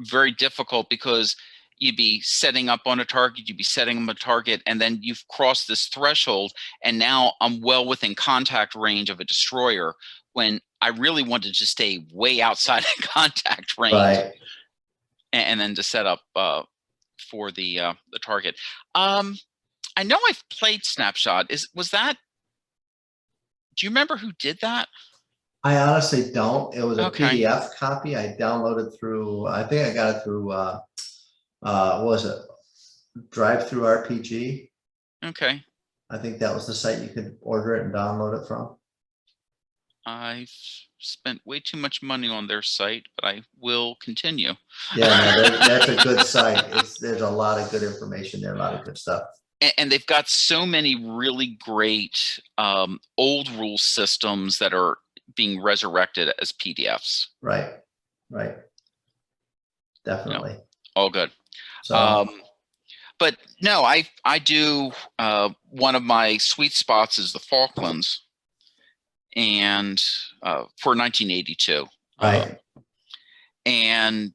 very difficult because you'd be setting up on a target, you'd be setting them a target, and then you've crossed this threshold, and now I'm well within contact range of a destroyer when I really wanted to stay way outside of contact range. Right. And then to set up for the target. I know I've played Snapshot. Do you remember who did that? I honestly don't. It was a Okay. PDF copy I downloaded through, I think I got it through, what was it? Drive Through RPG. Okay. I think that was the site you could order it and download it from. I've spent way too much money on their site, but I will continue. Yeah, no, that's a good site. There's a lot of good information there, a lot of good stuff. And they've got so many really great old rule systems that are being resurrected as PDFs. Right, right. Definitely. All good. So, But no, I do, one of my sweet spots is the Falklands, and for 1982. right. And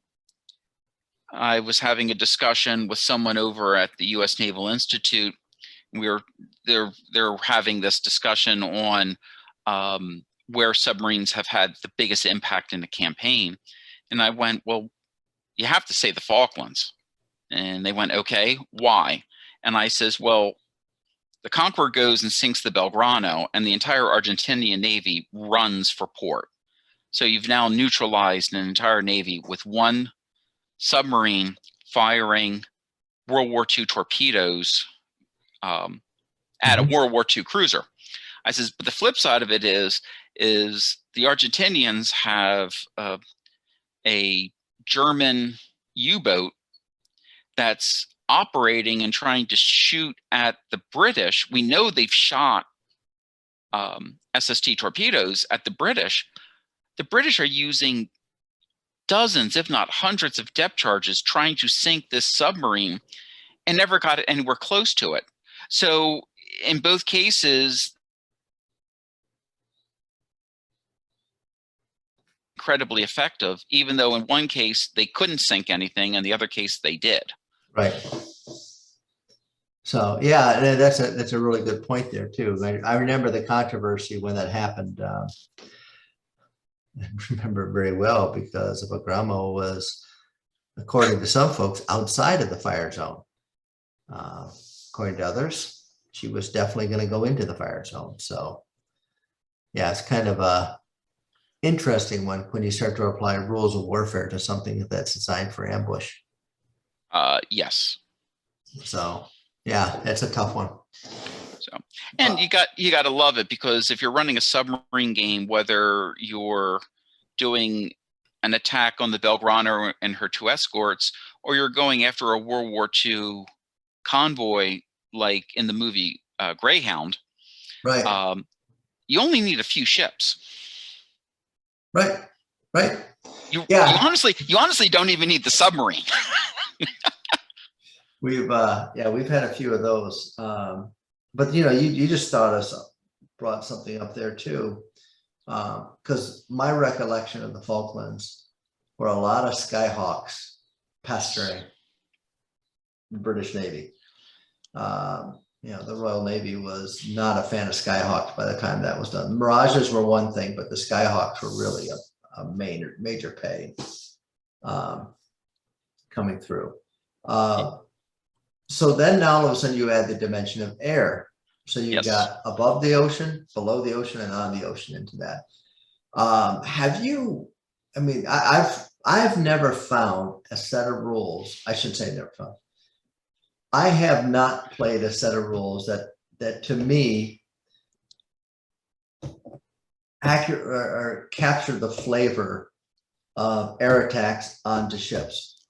I was having a discussion with someone over at the U.S. Naval Institute. They're having this discussion on where submarines have had the biggest impact in the campaign. And I went, well, you have to say the Falklands. And they went, okay, why? And I says, well, the Conqueror goes and sinks the Belgrano, and the entire Argentinian Navy runs for port. So you've now neutralized an entire Navy with one submarine firing World War II torpedoes at a World War II cruiser. I says, but the flip side of it is the Argentinians have a German U-boat that's operating and trying to shoot at the British. We know they've shot SST torpedoes at the British. The British are using dozens, if not hundreds, of depth charges trying to sink this submarine and never got anywhere close to it. So in both cases, incredibly effective, even though in one case they couldn't sink anything and the other case they did. Right. So yeah, that's a really good point there too. I remember the controversy when that happened. I remember very well because Bagramo was, according to some folks, outside of the fire zone. According to others, she was definitely going to go into the fire zone. So yeah, it's kind of a interesting one when you start to apply rules of warfare to something that's designed for ambush. Yes. So yeah, that's a tough one. So, and you got to love it, because if you're running a submarine game, whether you're doing an attack on the Belgrano and her two escorts, or you're going after a World War II convoy, like in the movie Greyhound, Right. You only need a few ships. Right. Right. You honestly don't even need the submarine. We've had a few of those. But you just brought something up there too. Because my recollection of the Falklands were a lot of Skyhawks pestering the British Navy. The Royal Navy was not a fan of Skyhawks by the time that was done. Mirages were one thing, but the Skyhawks were really a major pay coming through. So then now all of a sudden you add the dimension of air. So you've got above the ocean, below the ocean, and on the ocean into that. I've never found a set of rules. I should say never found. I have not played a set of rules that to me accurate or capture the flavor of air attacks onto ships.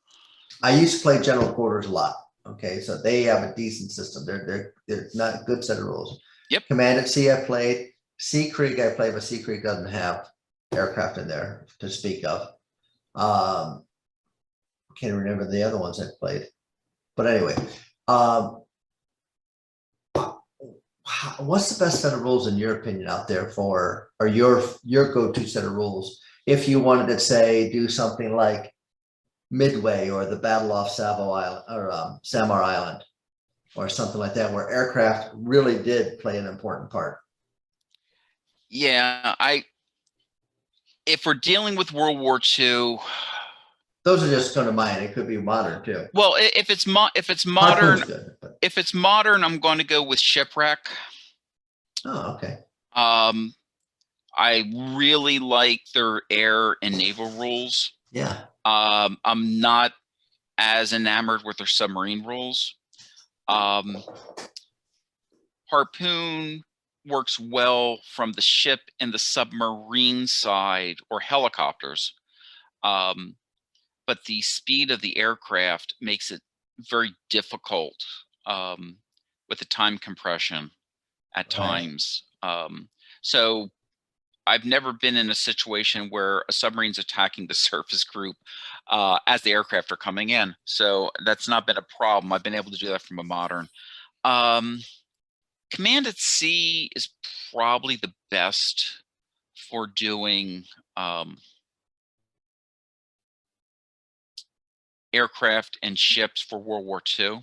I used to play General Quarters a lot. Okay, so they have a decent system. They're not a good set of rules. Yep. Command at Sea I played. Sea Creek I played, but Sea Creek doesn't have aircraft in there to speak of. Can't remember the other ones I played. But anyway, what's the best set of rules in your opinion out there or your go-to set of rules? If you wanted to say do something like Midway or the Battle off Savo Island or Samar Island or something like that, where aircraft really did play an important part. Yeah, if we're dealing with World War II, those are just going to mind. It could be modern too. Well, if it's modern, I'm going to go with Shipwreck. Oh, okay. I really like their air and naval rules. Yeah. I'm not as enamored with their submarine rules. Harpoon works well from the ship and the submarine side or helicopters. But the speed of the aircraft makes it very difficult with the time compression at times. So I've never been in a situation where a submarine's attacking the surface group as the aircraft are coming in. So that's not been a problem. I've been able to do that from a modern. Command at sea is probably the best for doing aircraft and ships for World War II.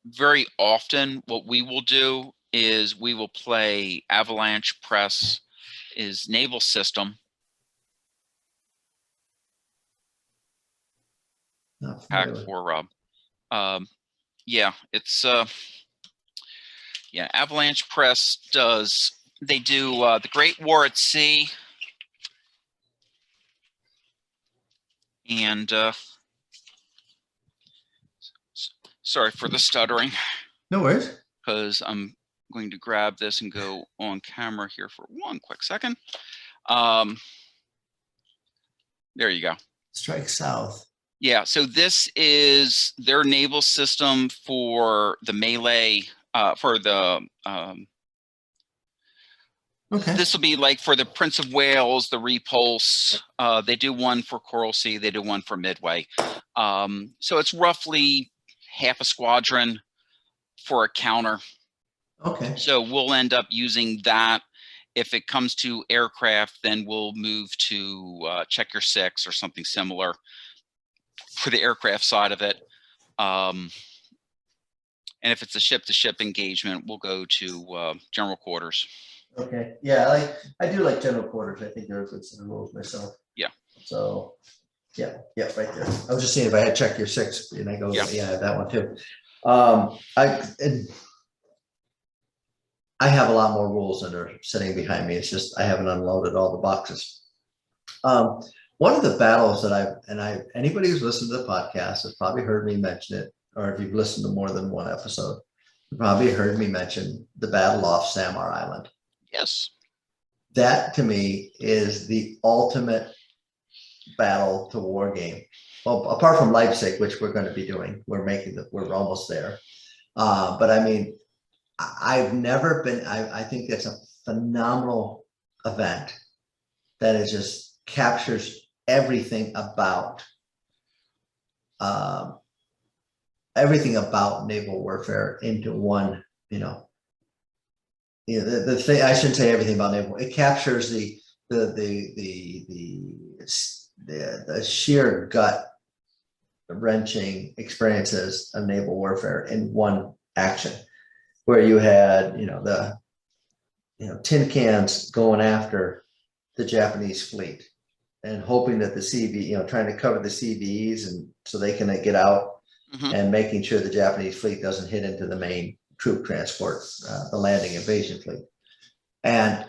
Very often what we will do is we will play Avalanche Press is naval system. Pack for Rob. Yeah, it's yeah, Avalanche Press does, they do the Great War at Sea and sorry for the stuttering. No worries. Because I'm going to grab this and go on camera here for one quick second. There you go. Strike South. Yeah, so this is their naval system for the melee, for the, Okay. this will be like for the Prince of Wales, the Repulse. They do one for Coral Sea, they do one for Midway. So it's roughly half a squadron for a counter. Okay. So we'll end up using that. If it comes to aircraft, then we'll move to Check Your Six or something similar for the aircraft side of it. And if it's a ship-to-ship engagement, we'll go to general quarters. Okay. Yeah, I do like general quarters. I think they're a good set of rules myself. Yeah. So yeah, right there. I was just seeing if I had Check Your Six, and I go, yeah, I have that one too. I have a lot more rules than are sitting behind me. It's just I haven't unloaded all the boxes. One of the battles that anybody who's listened to the podcast has probably heard me mention it, or if you've listened to more than one episode, you probably heard me mention the battle off Samar Island. Yes. That to me is the ultimate battle to war game. Well, apart from Leipzig, which we're going to be doing, we're almost there. But I mean, I've never been, I think that's a phenomenal event that is just captures everything about naval warfare into one, the thing, I shouldn't say everything about naval, it captures the sheer gut wrenching experiences of naval warfare in one action, where you had, tin cans going after the Japanese fleet and hoping that the CV, trying to cover the CVEs and so they can get out, and making sure the Japanese fleet doesn't hit into the main troop transport, the landing invasion fleet, and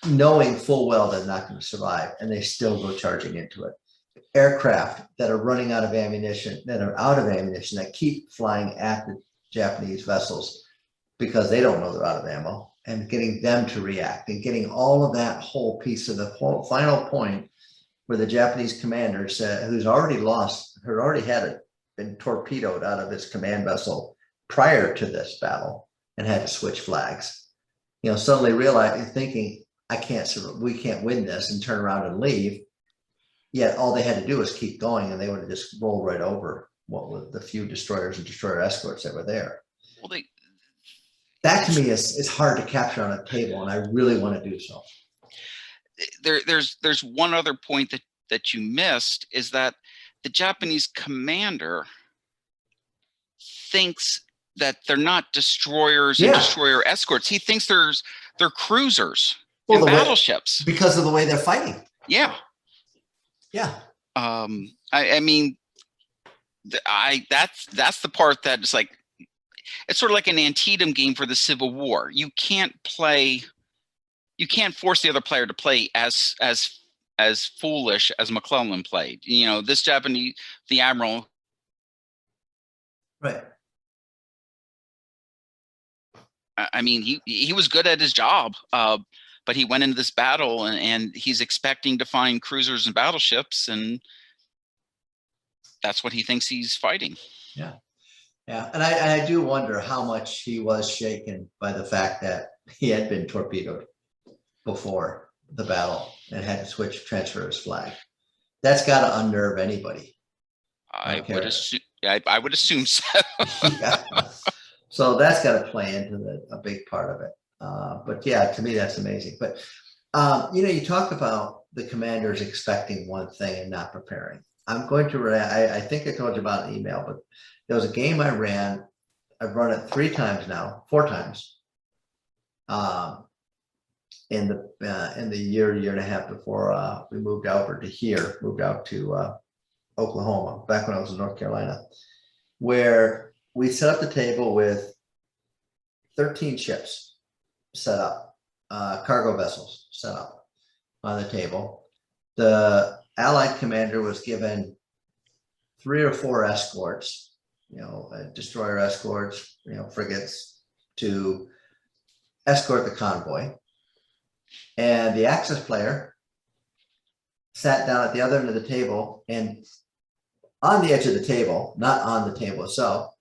knowing full well they're not going to survive, and they still go charging into it. Aircraft that are running out of ammunition, that keep flying at the Japanese vessels because they don't know they're out of ammo, and getting them to react and getting all of that whole piece of the whole final point where the Japanese commander said, who's already been torpedoed out of his command vessel prior to this battle and had to switch flags, suddenly realizing, thinking, we can't win this, and turn around and leave. Yet all they had to do was keep going, and they would have just rolled right over what with the few destroyers and destroyer escorts that were there. Well, that to me is hard to capture on a table, and I really want to do so. There's one other point that you missed, is that the Japanese commander thinks that they're not destroyers and destroyer escorts. He thinks they're cruisers and battleships because of the way they're fighting. Yeah. Yeah. I mean, that's the part that is like, it's sort of like an Antietam game for the Civil War. You can't force the other player to play as foolish as McClellan played. You know, this Japanese, the admiral. Right. I mean, he was good at his job, but he went into this battle and he's expecting to find cruisers and battleships, and that's what he thinks he's fighting. Yeah. Yeah. And I do wonder how much he was shaken by the fact that he had been torpedoed before the battle and had to transfer his flag. That's got to unnerve anybody. I would assume so. Yeah. So that's got to play into a big part of it. But yeah, to me, that's amazing. But, you know, you talk about the commanders expecting one thing and not preparing. I'm going to, I think I told you about an email, but there was a game I ran. I've run it 4 times. In the year and a half before we moved out to Oklahoma, back when I was in North Carolina, where we set up the table with 13 ships set up, cargo vessels set up on the table. The Allied commander was given 3 or 4 escorts, you know, destroyer escorts, you know, frigates, to escort the convoy. And the Axis player sat down at the other end of the table, and on the edge of the table, not on the table itself,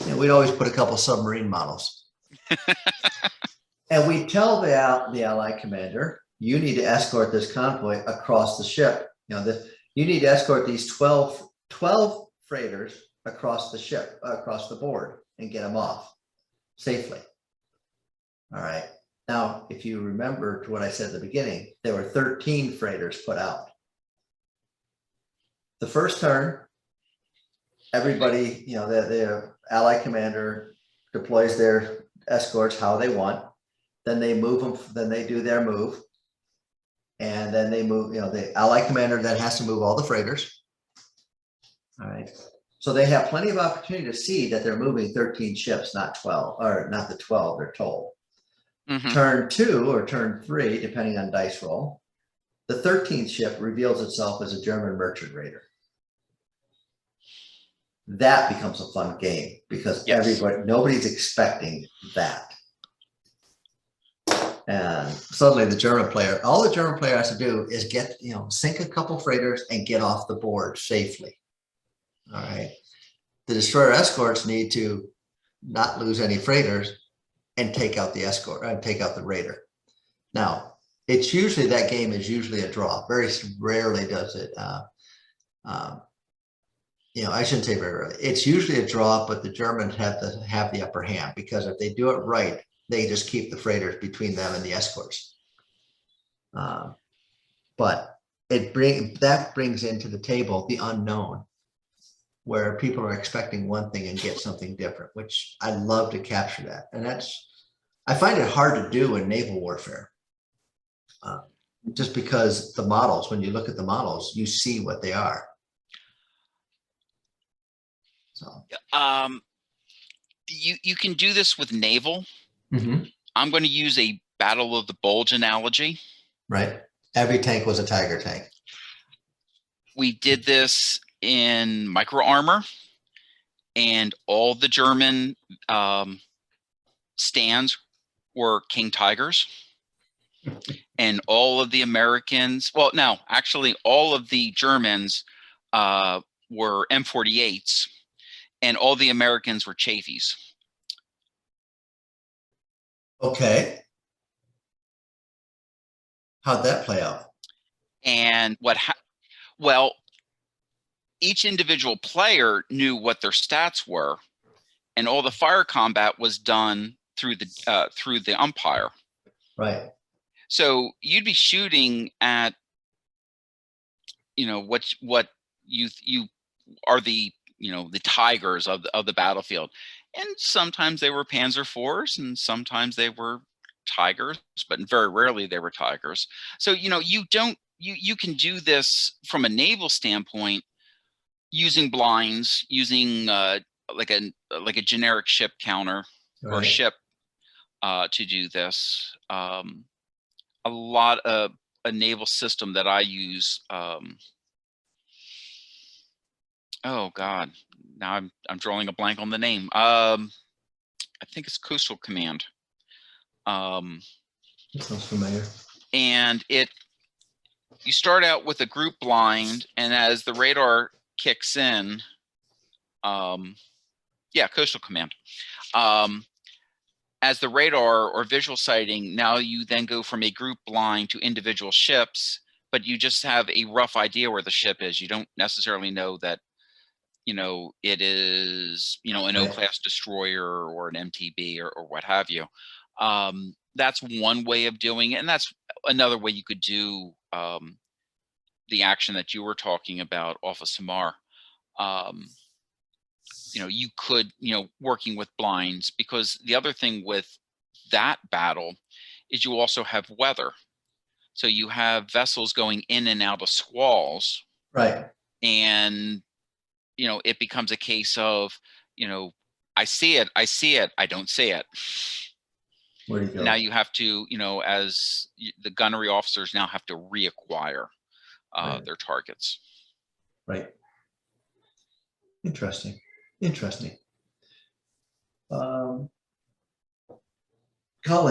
you know, we'd always put a couple submarine models. And we tell the Allied commander, you need to escort this convoy across the ship. You know, you need to escort these 12 freighters across the ship, across the board, and get them off safely. All right. Now, if you remember to what I said at the beginning, there were 13 freighters put out. The first turn, everybody, you know, the Allied commander deploys their escorts how they want. Then they move them, then they do their move. And then they move, you know, the Allied commander then has to move all the freighters. All right. So they have plenty of opportunity to see that they're moving 13 ships, not 12, or not the 12 they're told. Mm-hmm. Turn 2 or turn 3, depending on dice roll, the 13th ship reveals itself as a German merchant raider. That becomes a fun game because nobody's expecting that. And suddenly the German player, all the German player has to do is get, you know, sink a couple freighters and get off the board safely. All right. The destroyer escorts need to not lose any freighters and take out the escort and take out the raider. Now, it's usually, that game is usually a draw. Very rarely does it. You know, I shouldn't say very rarely. It's usually a draw, but the Germans have the upper hand, because if they do it right, they just keep the freighters between them and the escorts. But that brings into the table the unknown, where people are expecting one thing and get something different, which I love to capture that. And I find it hard to do in naval warfare, just because the models, when you look at the models, you see what they are. So you can do this with naval. Mm-hmm. I'm going to use a Battle of the Bulge analogy. Right. Every tank was a Tiger tank. We did this in micro armor, and all the German stands were King Tigers, and all of the Americans, well, no, actually all of the Germans were M48s, and all the Americans were Chafies. Okay. How'd that play out? And well, each individual player knew what their stats were, and all the fire combat was done through the umpire. Right. So you'd be shooting at, you know, what you are the, you know, the Tigers of the battlefield, and sometimes they were Panzer IVs, and sometimes they were Tigers, but very rarely they were Tigers. So, you know, you can do this from a naval standpoint, using blinds, using like a generic ship counter or Right. ship to do this. A lot of a naval system that I use. Oh God, now I'm drawing a blank on the name. I think it's Coastal Command. That sounds familiar. And you start out with a group blind, and as the radar kicks in, yeah, Coastal Command. As the radar or visual sighting, now you then go from a group blind to individual ships, but you just have a rough idea where the ship is. You don't necessarily know that, it is, an Right. O-class destroyer or an MTB or what have you. That's one way of doing it. And that's another way you could do the action that you were talking about off of Samar. You could, working with blinds, because the other thing with that battle is you also have weather. So you have vessels going in and out of squalls. Right. And, it becomes a case of, I see it, I don't see it. Where do you go? Now you have to, as the gunnery officers now have to reacquire Right. their targets. Right. Interesting. Interesting. Colin,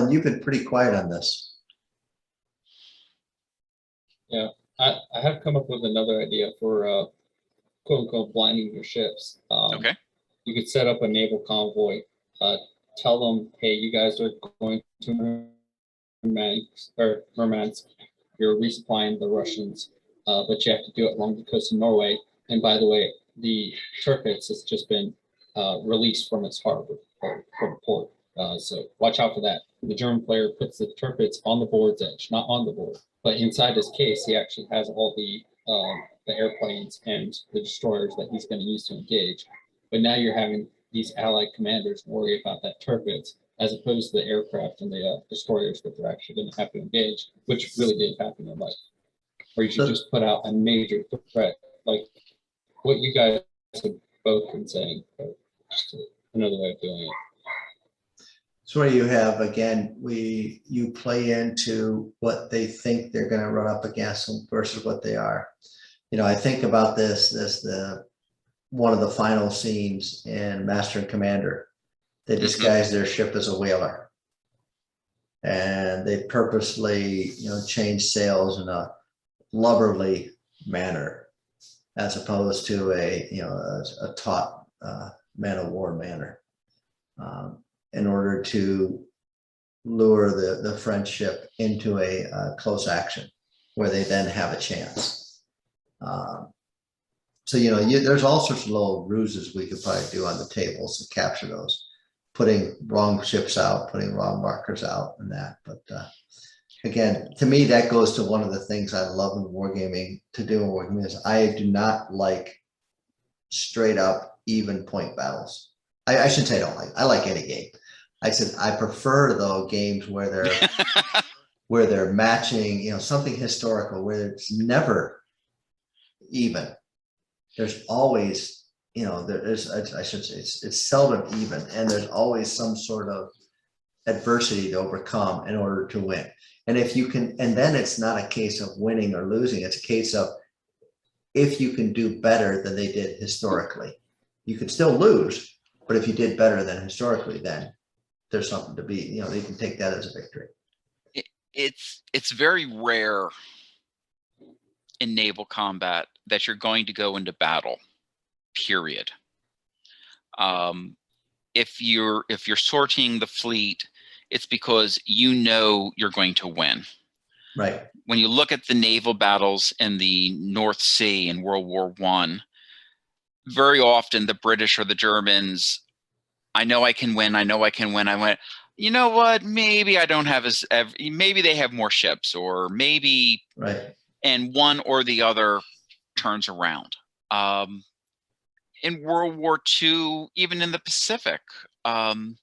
you've been pretty quiet on this. Yeah, I have come up with another idea for quote unquote blinding your ships. Okay. You could set up a naval convoy, tell them, hey, you guys are going to Murmansk, you're resupplying the Russians, but you have to do it along the coast of Norway. And by the way, the Tirpitz has just been released from its harbor or from port. So watch out for that. The German player puts the Tirpitz on the board's edge, not on the board, but inside his case, he actually has all the airplanes and the destroyers that he's going to use to engage. But now you're having these allied commanders worry about that Tirpitz, as opposed to the aircraft and the destroyers that they're actually going to have to engage, which really did happen in life. Or you should just put out a major threat, like what you guys have both been saying, but just another way of doing it. So where you have, again, you play into what they think they're going to run up against versus what they are. I think about one of the final scenes in Master and Commander. They disguise their ship as a whaler, and they purposely, change sails in a lubberly manner, as opposed to a taut man of war manner, in order to lure the French ship into a close action where they then have a chance. So, there's all sorts of little ruses we could probably do on the tables to capture those, putting wrong ships out, putting wrong markers out and that. But again, to me, that goes to one of the things I love in wargaming to do in wargaming is I do not like straight up even point battles. I shouldn't say I like any game. I said I prefer though games where they're matching, something historical where it's never even. There's always, I should say it's seldom even, and there's always some sort of adversity to overcome in order to win. And if you can, and then it's not a case of winning or losing, it's a case of if you can do better than they did historically. You could still lose, but if you did better than historically, then there's something to be, they can take that as a victory. It's very rare in naval combat that you're going to go into battle, period. If you're sorting the fleet, it's because you're going to win. Right. When you look at the naval battles in the North Sea in World War I, very often the British or the Germans, I know I can win. I went, you know what? Maybe I don't have maybe they have more ships, or maybe, right. And one or the other turns around. In World War II, even in the Pacific, when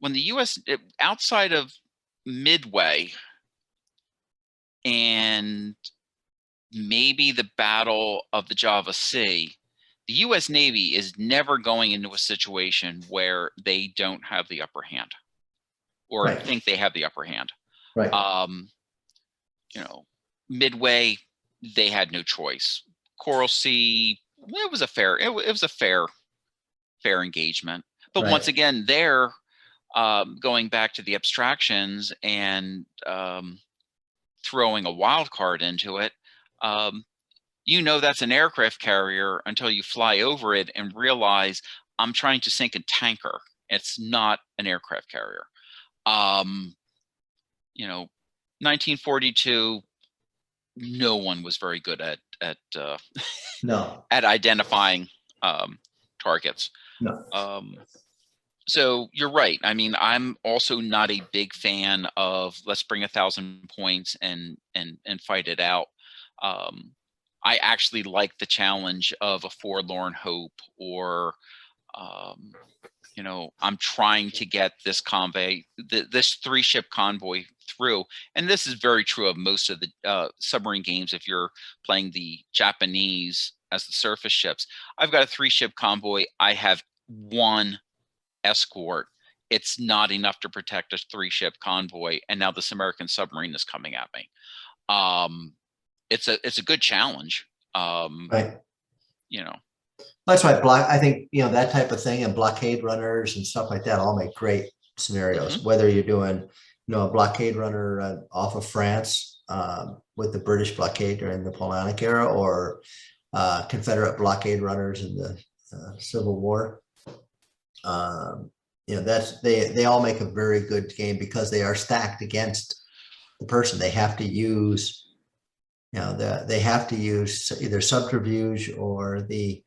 the U.S. outside of Midway and maybe the Battle of the Java Sea, the U.S. Navy is never going into a situation where they don't have the upper hand, or Right. think they have the upper hand. Right. You know, Midway, they had no choice. Coral Sea, it was a fair, it was a fair engagement. But Right. once again, there, going back to the abstractions and throwing a wild card into it, you know that's an aircraft carrier until you fly over it and realize I'm trying to sink a tanker. It's not an aircraft carrier. You know, 1942, no one was very good at No. at identifying targets. No. So you're right. I mean, I'm also not a big fan of let's bring 1,000 points and fight it out. I actually like the challenge of a forlorn hope, or you know, I'm trying to get this convoy, this 3-ship convoy through. And this is very true of most of the submarine games. If you're playing the Japanese as the surface ships, I've got a 3-ship convoy. I have 1 escort. It's not enough to protect a 3-ship convoy. And now this American submarine is coming at me. It's a good challenge. Right. You know, That's why I think, you know, that type of thing, and blockade runners and stuff like that all make great scenarios. Whether you're doing, you know, a blockade runner off of France with the British blockade during the Napoleonic era, or Confederate blockade runners in the Civil War. You know, they all make a very good game because they are stacked against the person. They have to use, you know, they have to use either subterfuge or the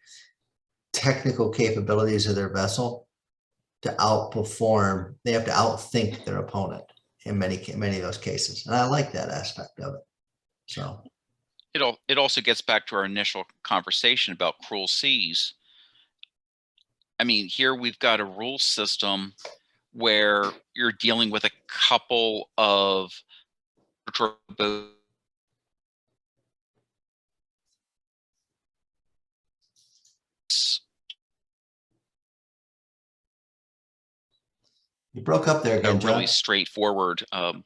technical capabilities of their vessel to outperform. They have to outthink their opponent in many of those cases, and I like that aspect of it. So it also gets back to our initial conversation about cruel seas. I mean, here we've got a rule system where you're dealing with a couple of boats. you broke up there again, Really John. straightforward. I'm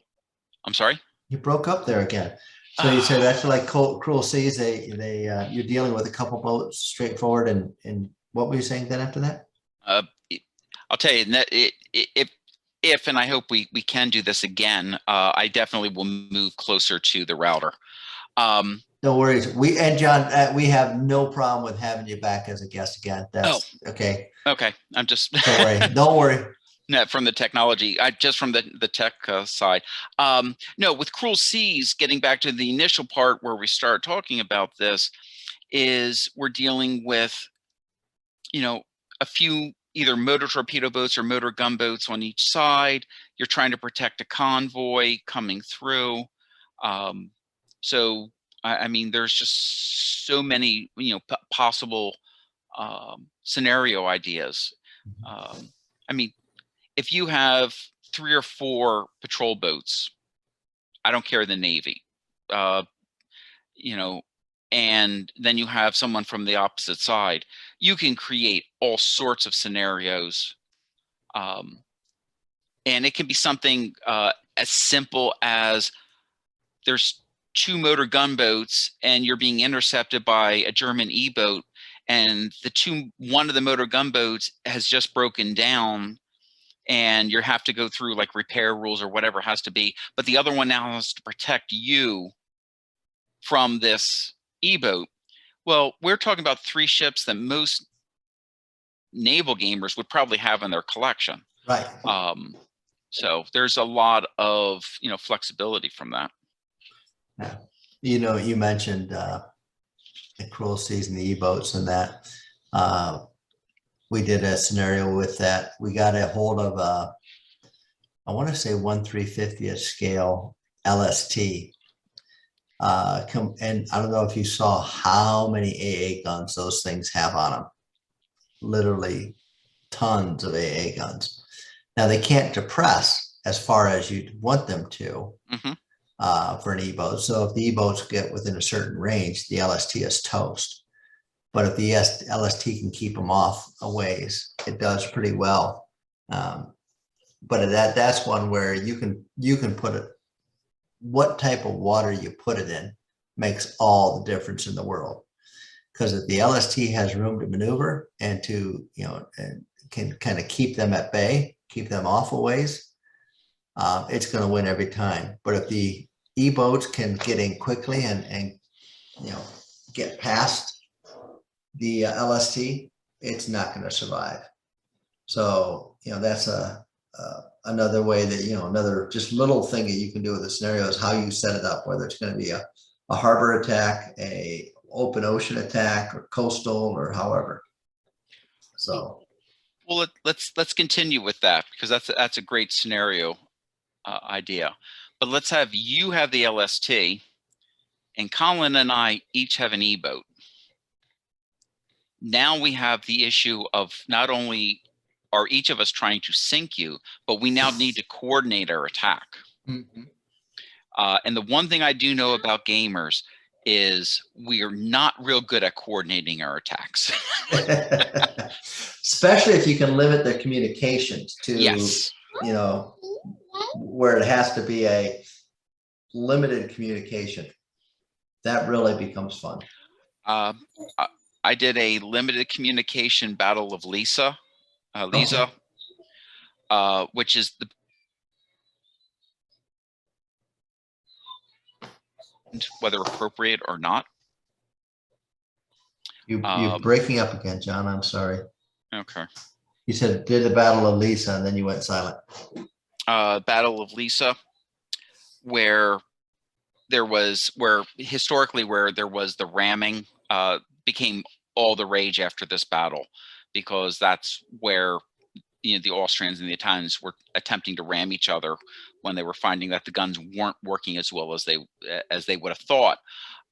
sorry. You broke up there again. So you said that's like cruel seas. You're dealing with a couple boats straightforward, and what were you saying then after that? I'll tell you, if and I hope we can do this again, I definitely will move closer to the router. No worries. John, we have no problem with having you back as a guest again. That's okay. Okay, I'm just don't worry. Don't worry. No, from the technology, just from the tech side. No, with cruel seas, getting back to the initial part where we start talking about this, is we're dealing with, you know, a few either motor torpedo boats or motor gunboats on each side. You're trying to protect a convoy coming through. So I mean, there's just so many, you know, possible scenario ideas. I mean, if you have 3 or 4 patrol boats, I don't care the Navy, you know, and then you have someone from the opposite side, you can create all sorts of scenarios. And it can be something as simple as there's 2 motor gunboats and you're being intercepted by a German E-boat, and one of the motor gunboats has just broken down, and you have to go through like repair rules or whatever it has to be, but the other one now has to protect you from this E-boat. Well, we're talking about 3 ships that most naval gamers would probably have in their collection. Right. So there's a lot of, you know, flexibility from that. Yeah. You know, you mentioned the cruel seas and the E-boats and that. We did a scenario with that. We got a hold of I want to say 1/350th scale LST. And I don't know if you saw how many AA guns those things have on them. Literally tons of AA guns. Now they can't depress as far as you'd want them to for an E-boat. So if the E-boats get within a certain range, the LST is toast. but if the LST can keep them off a ways, it does pretty well. But that's one where you can put it, what type of water you put it in makes all the difference in the world. Because if the LST has room to maneuver and to, and can kind of keep them at bay, keep them off a ways, it's going to win every time. But if the E-boats can get in quickly and get past the LST, it's not going to survive. So, that's another way that, another just little thing that you can do with the scenario is how you set it up, whether it's going to be a harbor attack, a open ocean attack, or coastal, or however. So, well, let's continue with that, because that's a great scenario idea. But let's have you have the LST, and Colin and I each have an E-boat. Now we have the issue of not only are each of us trying to sink you, but we now need to coordinate our attack. mm-hmm. And the one thing I do know about gamers is we are not real good at coordinating our attacks. Especially if you can limit the communications to, yes, where it has to be a limited communication. That really becomes fun. I did a limited communication Battle of Lisa, Okay. which is the whether appropriate or not. You're breaking up again, John. I'm sorry. Okay. You said did the Battle of Lisa and then you went silent. Battle of Lisa, where historically there was the ramming, became all the rage after this battle, because that's where the Austrians and the Italians were attempting to ram each other when they were finding that the guns weren't working as well as they would have thought.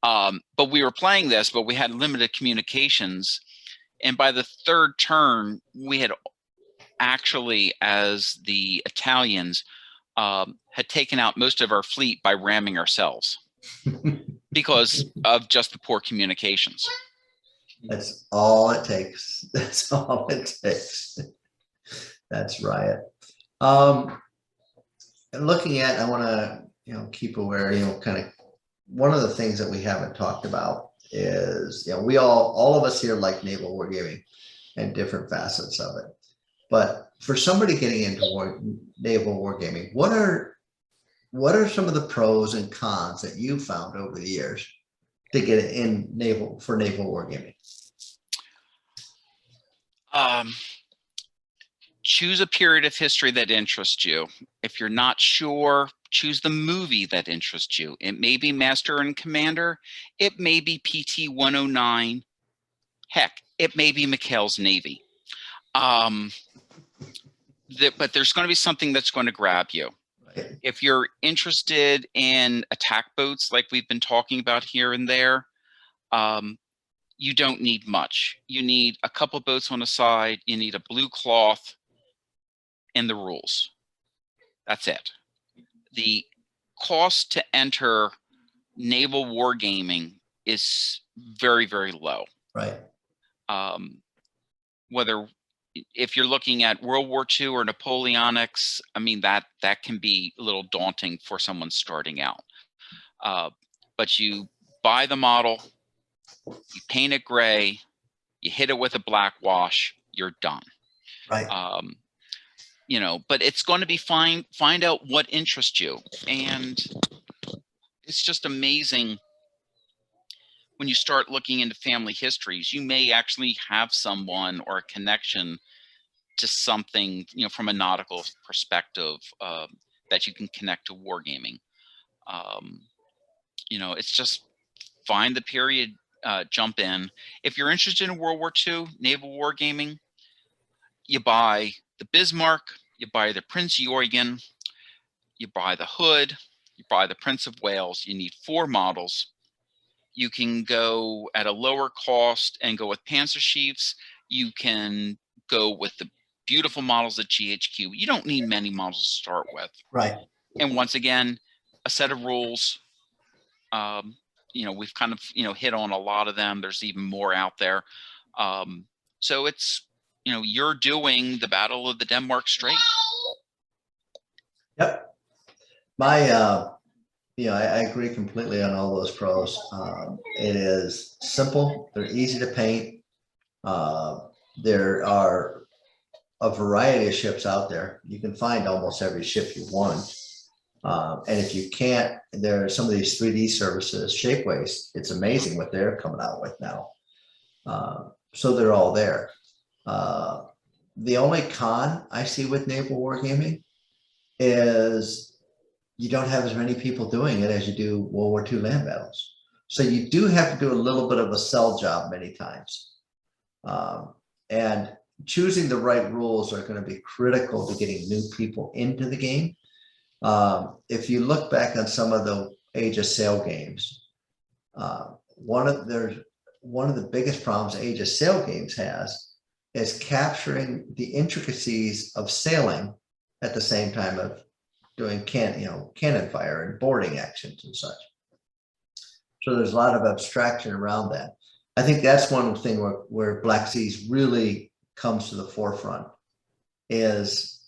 But we were playing this, but we had limited communications, and by the third turn, we had actually, as the Italians, had taken out most of our fleet by ramming ourselves because of just the poor communications. That's all it takes. That's all it takes. That's right. Looking at, I want to, keep aware, kind of one of the things that we haven't talked about is, we all of us here like Naval Wargaming and different facets of it. But for somebody getting into Naval Wargaming, what are some of the pros and cons that you found over the years to get it in Naval Wargaming? Choose a period of history that interests you. If you're not sure, choose the movie that interests you. It may be Master and Commander. It may be PT 109. Heck, it may be McHale's Navy. But there's going to be something that's going to grab you. Right. If you're interested in attack boats like we've been talking about here and there, you don't need much. You need a couple boats on the side. You need a blue cloth and the rules. That's it. The cost to enter Naval Wargaming is very, very low. Right. Whether if you're looking at World War II or Napoleonics, I mean, that can be a little daunting for someone starting out. But you buy the model, you paint it gray, you hit it with a black wash, you're done. Right. But it's going to be fine. Find out what interests you. And it's just amazing when you start looking into family histories. You may actually have someone or a connection to something, from a nautical perspective, that you can connect to wargaming. It's just find the period, jump in. If you're interested in World War II, Naval Wargaming, you buy the Bismarck, you buy the Prince Eugen, you buy the Hood, you buy the Prince of Wales. You need 4 models. You can go at a lower cost and go with Panzer Chiefs. You can go with the beautiful models at GHQ. You don't need many models to start with. Right. And once again, a set of rules. we've kind of, hit on a lot of them. There's even more out there. So it's, you're doing the Battle of the Denmark Strait. Yep. I agree completely on all those pros. It is simple. They're easy to paint. There are a variety of ships out there. You can find almost every ship you want. And if you can't, there are some of these 3D services, Shapeways. It's amazing what they're coming out with now. So they're all there. The only con I see with Naval Wargaming is you don't have as many people doing it as you do World War II land battles. So you do have to do a little bit of a sell job many times. And choosing the right rules are going to be critical to getting new people into the game. If you look back on some of the Age of Sail games, one of the biggest problems Age of Sail games has is capturing the intricacies of sailing at the same time of doing cannon fire and boarding actions and such. So there's a lot of abstraction around that. I think that's one thing where Black Seas really comes to the forefront is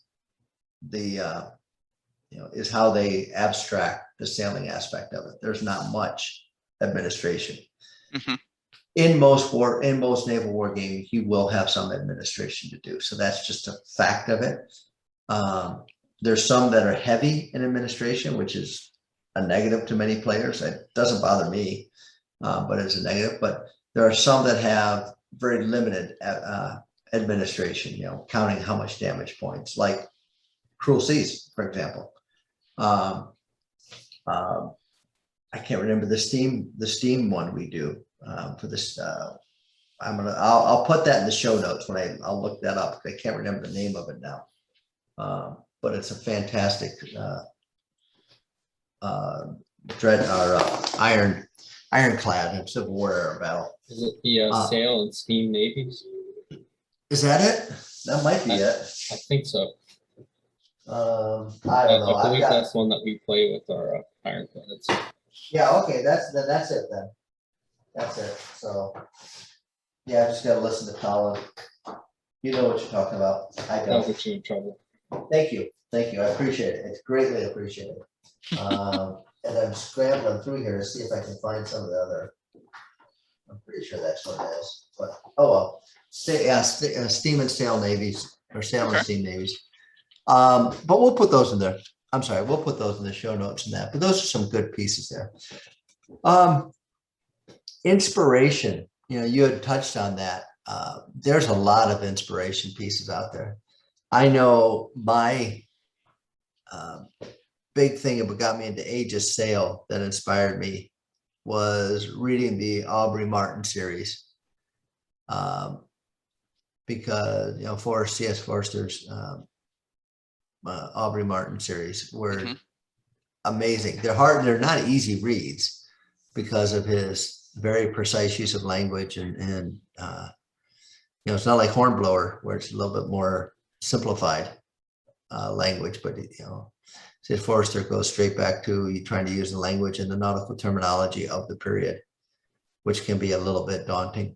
is how they abstract the sailing aspect of it. There's not much administration. Mm-hmm. In most naval war games, you will have some administration to do. So that's just a fact of it. There's some that are heavy in administration, which is a negative to many players. It doesn't bother me, but it's a negative. But there are some that have very limited administration, counting how much damage points, like Cruel Seas, for example. I can't remember the steam one we do for this. I'll put that in the show notes when I'll look that up. I can't remember the name of it now. But it's a fantastic ironclad in Civil War era battle. Is it the sail and steam navies? Is that it? That might be it. I think so. I don't know. I believe that's one that we play with our ironclads. Yeah. Okay. That's it then. That's it. So yeah, I just gotta listen to Colin. You know what you're talking about. I That'll don't. get you in trouble. Thank you. I appreciate it. It's greatly appreciated. And I'm scrambling through here to see if I can find some of the other. I'm pretty sure that's what it is. But oh well. Steam and sail navies or sail and steam navies. But we'll put those in there. I'm sorry, we'll put those in the show notes and that. But those are some good pieces there. Inspiration. You had touched on that. There's a lot of inspiration pieces out there. I know my big thing that got me into Age of Sail that inspired me was reading the Aubrey Martin series. Because, C.S. Forster's Aubrey Martin series were amazing. They're hard, they're not easy reads because of his very precise use of language and it's not like Hornblower where it's a little bit more simplified language, but C.S. Forster goes straight back to you trying to use the language and the nautical terminology of the period, which can be a little bit daunting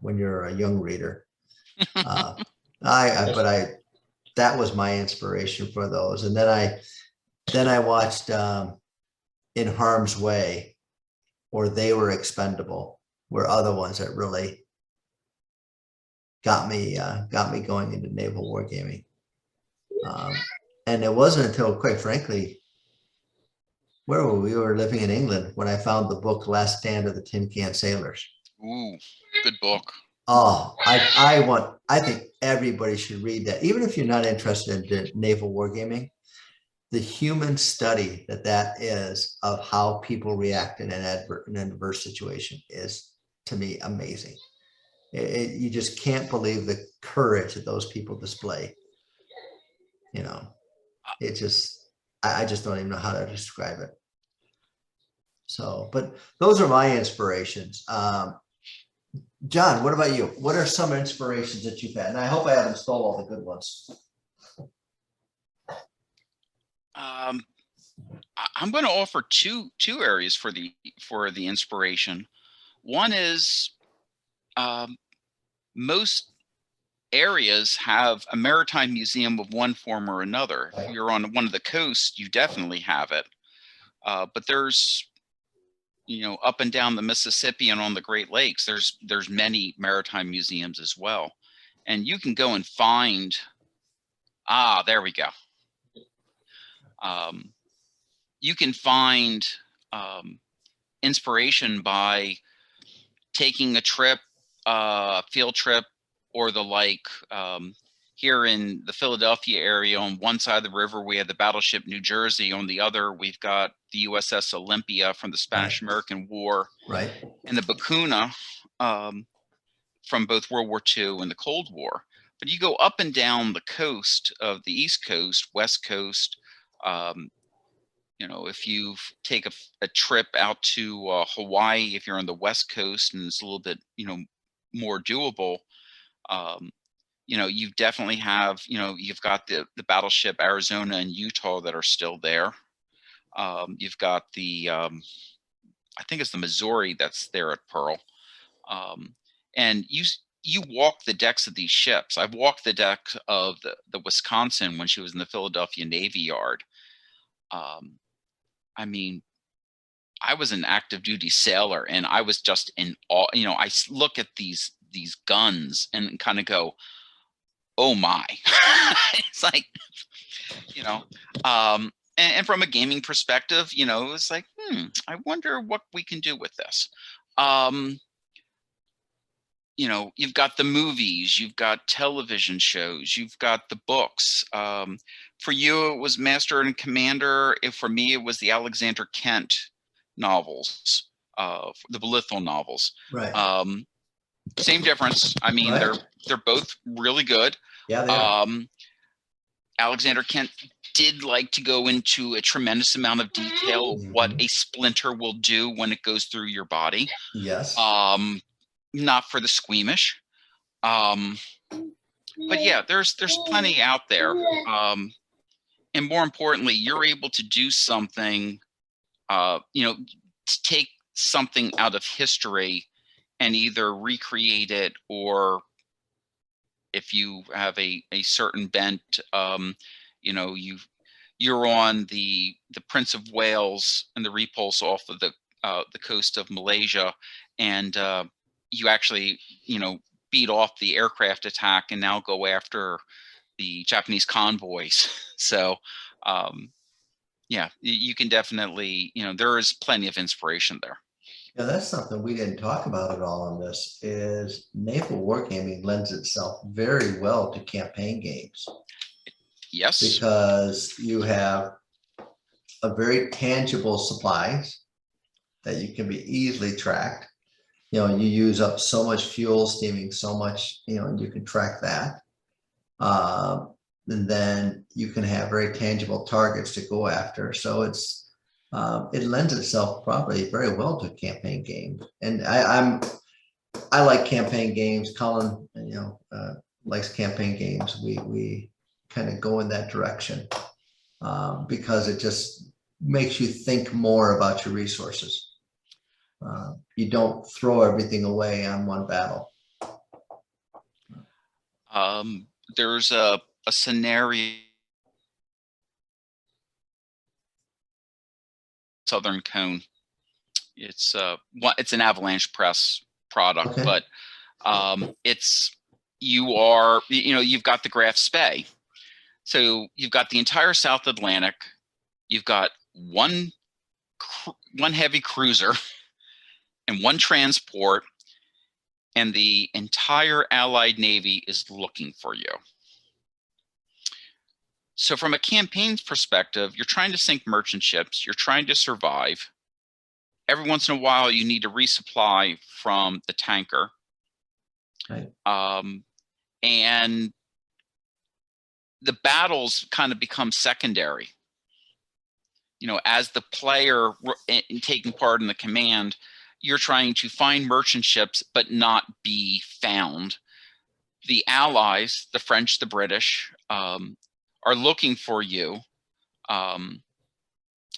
when you're a young reader. That was my inspiration for those. And then I watched In Harm's Way, or They Were Expendable, were other ones that really got me going into naval wargaming. And it wasn't until, quite frankly, where were we? We were living in England when I found the book Last Stand of the Tin Can Sailors. Ooh, good book. Oh, I think everybody should read that. Even if you're not interested in naval wargaming, the human study that is of how people react in an adverse situation is, to me, amazing. You just can't believe the courage that those people display. It just, I just don't even know how to describe it. So, but those are my inspirations. John, what about you? What are some inspirations that you've had? And I hope I haven't stole all the good ones. I'm going to offer two areas for the inspiration. One is most areas have a maritime museum of one form or another. If you're on one of the coasts, you definitely have it. But there's, up and down the Mississippi and on the Great Lakes, there's many maritime museums as well. And you can go and find, there we go. You can find inspiration by taking a trip, field trip, or the like. Here in the Philadelphia area, on one side of the river, we have the Battleship New Jersey. On the other, we've got the USS Olympia from the Spanish-American War, Right. and the Bakuna from both World War II and the Cold War. But you go up and down the coast of the East Coast, West Coast. If you take a trip out to Hawaii, if you're on the West Coast and it's a little bit, more doable, you definitely have, you've got the Battleship Arizona and Utah that are still there. You've got the, I think it's the Missouri that's there at Pearl. And you walk the decks of these ships. I've walked the deck of the Wisconsin when she was in the Philadelphia Navy Yard. I mean, I was an active duty sailor and I was just in awe. I look at these guns and kind of go, oh my. It's like, and from a gaming perspective, it's like, I wonder what we can do with this. You've got the movies, you've got television shows, you've got the books. For you, it was Master and Commander. For me, it was the Alexander Kent novels, the Belithal novels. Right. Same difference. I mean, Right. they're both really good. Yeah, they are. Alexander Kent did like to go into a tremendous amount of detail of what a splinter will do when it goes through your body. Yes. Not for the squeamish. But yeah, there's plenty out there. And more importantly, you're able to do something, to take something out of history and either recreate it, or if you have a certain bent, you're on the Prince of Wales and the repulse off of the coast of Malaysia, and you actually beat off the aircraft attack and now go after the Japanese convoys. So yeah, you can definitely, there is plenty of inspiration there. Yeah, that's something we didn't talk about at all on this, is Naval Wargaming lends itself very well to campaign games. Yes. Because you have a very tangible supplies that you can be easily tracked. You use up so much fuel, steaming so much, and you can track that. And then you can have very tangible targets to go after. So it lends itself probably very well to campaign games. And I like campaign games. Colin, likes campaign games. We kind of go in that direction because it just makes you think more about your resources. You don't throw everything away on one battle. There's a scenario, Southern Cone. It's an Avalanche Press product, Okay. but you've got the Graf Spee. So you've got the entire South Atlantic. You've got one heavy cruiser and one transport, and the entire Allied Navy is looking for you. So from a campaign's perspective, you're trying to sink merchant ships, you're trying to survive. Every once in a while, you need to resupply from the tanker. Right. And the battles kind of become secondary. As the player taking part in the command, you're trying to find merchant ships but not be found. The Allies, the French, the British, are looking for you.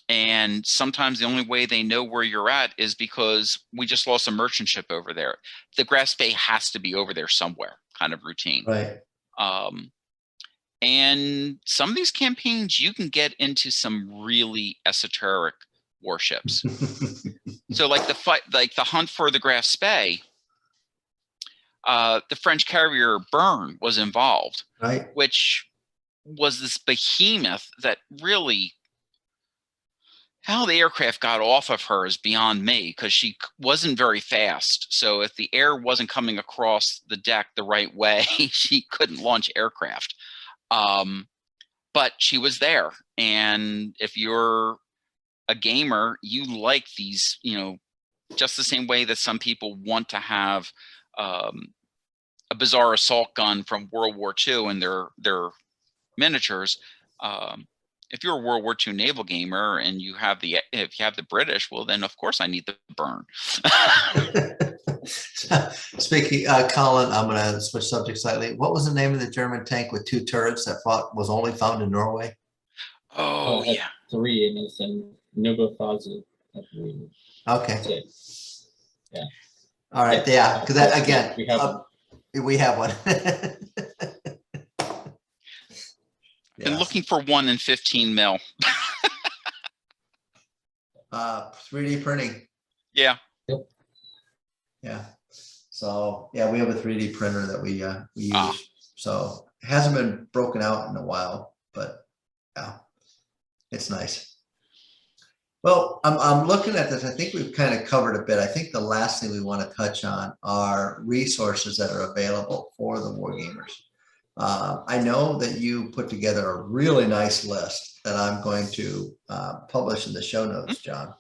And sometimes the only way they know where you're at is because we just lost a merchant ship over there. The Grass Bay has to be over there somewhere, kind of routine. Right. And some of these campaigns, you can get into some really esoteric warships. So like the hunt for the Grass Bay, the French carrier Bern was involved, Right. which was this behemoth that really, how the aircraft got off of her is beyond me, because she wasn't very fast. So if the air wasn't coming across the deck the right way, she couldn't launch aircraft. But she was there. And if you're a gamer, you like these, just the same way that some people want to have a bizarre assault gun from World War II in their miniatures. If you're a World War II naval gamer and if you have the British, well, then of course I need the Bern. Speaking, Colin, I'm going to switch subject slightly. What was the name of the German tank with 2 turrets that was only found in Norway? Oh, yeah. 3, and it's in Novofazu, I believe. Okay. Yeah. All right. Yeah. Because that, again, we have one. Been looking for one in 15 mil. 3D printing. Yeah. Yep. Yeah. So yeah, we have a 3D printer that we use. So it hasn't been broken out in a while, but yeah, it's nice. Well, I'm looking at this. I think we've kind of covered a bit. I think the last thing we want to touch on are resources that are available for the wargamers. I know that you put together a really nice list that I'm going to publish in the show notes, John.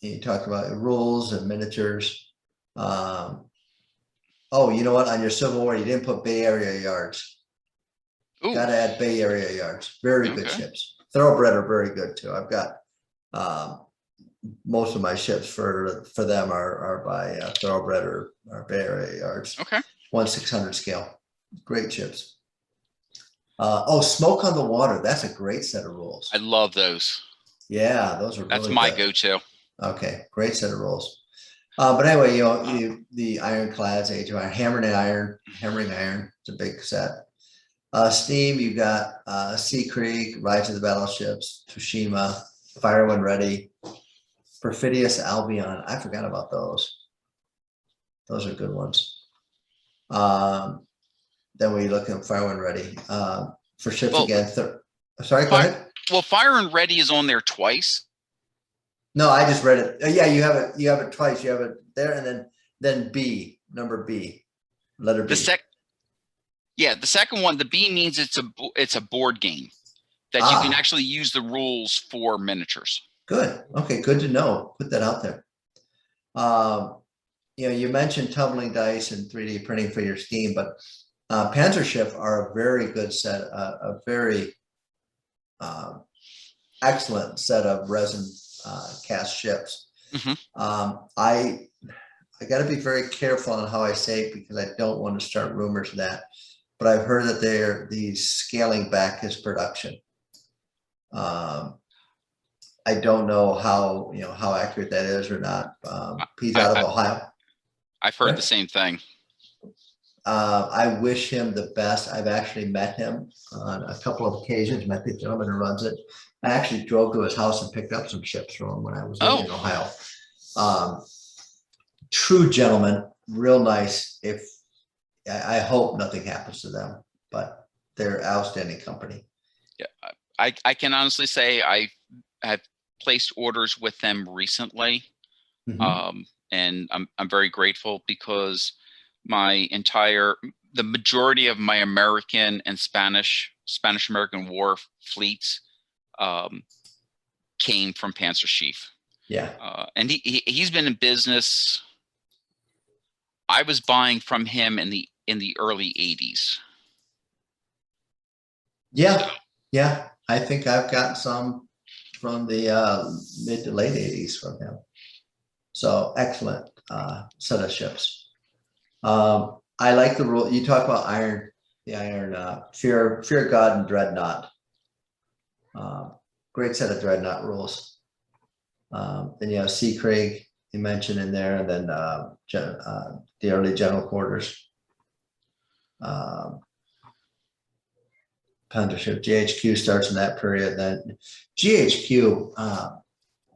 You talked about rules and miniatures. Oh, you know what? On your Civil War, you didn't put Bay Area yards. Got to add Bay Area yards. Very good ships. Thoroughbred are very good too. I've got most of my ships for them are by Thoroughbred or Bay Area yards. Okay. 1/600 scale. Great ships. Smoke on the Water. That's a great set of rules. I love those. Yeah, those are. That's really my good. go-to. Okay, great set of rules. But anyway, the Ironclads, Age of Iron, Hammering Iron. It's a big set. Steam, you've got Sea Creek, Rise of the Battleships, Tsushima, Fire When Ready, Perfidious Albion. I forgot about those. Those are good ones. Then we look at Fire When Ready. For ships again. Sorry, go ahead. Well, Fire and Ready is on there twice. No, I just read it. Yeah, you have it. You have it twice. You have it there, and then B, number B, letter B. The second one, the B means it's a board game that you can actually use the rules for miniatures. Good. Okay, good to know. Put that out there. You mentioned tumbling dice and 3D printing for your Steam, but Panzership are a very good set, a very excellent set of resin cast ships. I got to be very careful on how I say it because I don't want to start rumors of that. But I've heard that the scaling back his production. I don't know how accurate that is or not. He's out of Ohio. I've heard the same thing. I wish him the best. I've actually met him on a couple of occasions, met the gentleman who runs it. I actually drove to his house and picked up some ships from him when I was living in Ohio. True gentleman, real nice. I hope nothing happens to them, but they're outstanding company. Yeah, I can honestly say I have placed orders with them recently, and I'm very grateful because the majority of my American and Spanish American War fleets came from Panzership. Yeah, and he's been in business. I was buying from him in the early 80s. Yeah. I think I've gotten some from the mid to late 80s from him. So excellent set of ships. I like the rule. You talk about Fear God and Dreadnought. great set of Dreadnought rules. Then you have Sea Craig you mentioned in there, and then the early general quarters. Battleship GHQ starts in that period. Then GHQ,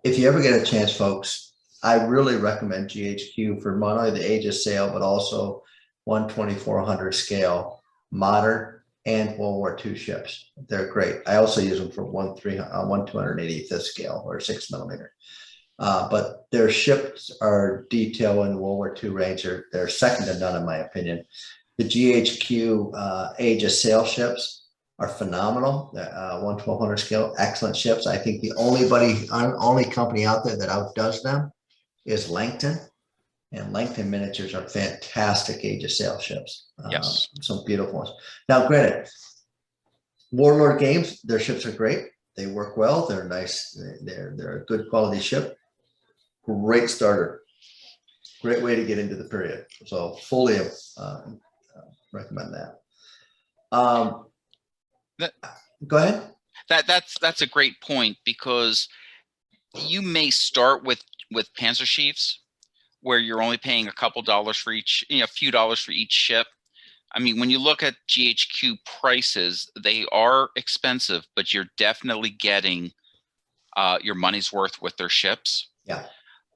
if you ever get a chance, folks, I really recommend GHQ for not only the Age of Sail, but also 1/2400 scale modern and World War II ships. They're great. I also use them for 1/285th scale or 6mm. But their ships are detailed in the World War II range. They're second to none, in my opinion. The GHQ Age of Sail ships are phenomenal. 1/1200 scale, excellent ships. I think the only company out there that outdoes them is Langton, and Langton miniatures are fantastic Age of Sail ships. Yes, some beautiful ones. Now, granted, Warlord Games, their ships are great. They work well. They're nice. They're a good quality ship. Great starter. Great way to get into the period. So fully recommend that. Go ahead. That's a great point, because you may start with Panzer Chiefs, where you're only paying a couple dollars for each, a few dollars for each ship. I mean, when you look at GHQ prices, they are expensive, but you're definitely getting your money's worth with their ships. Yeah.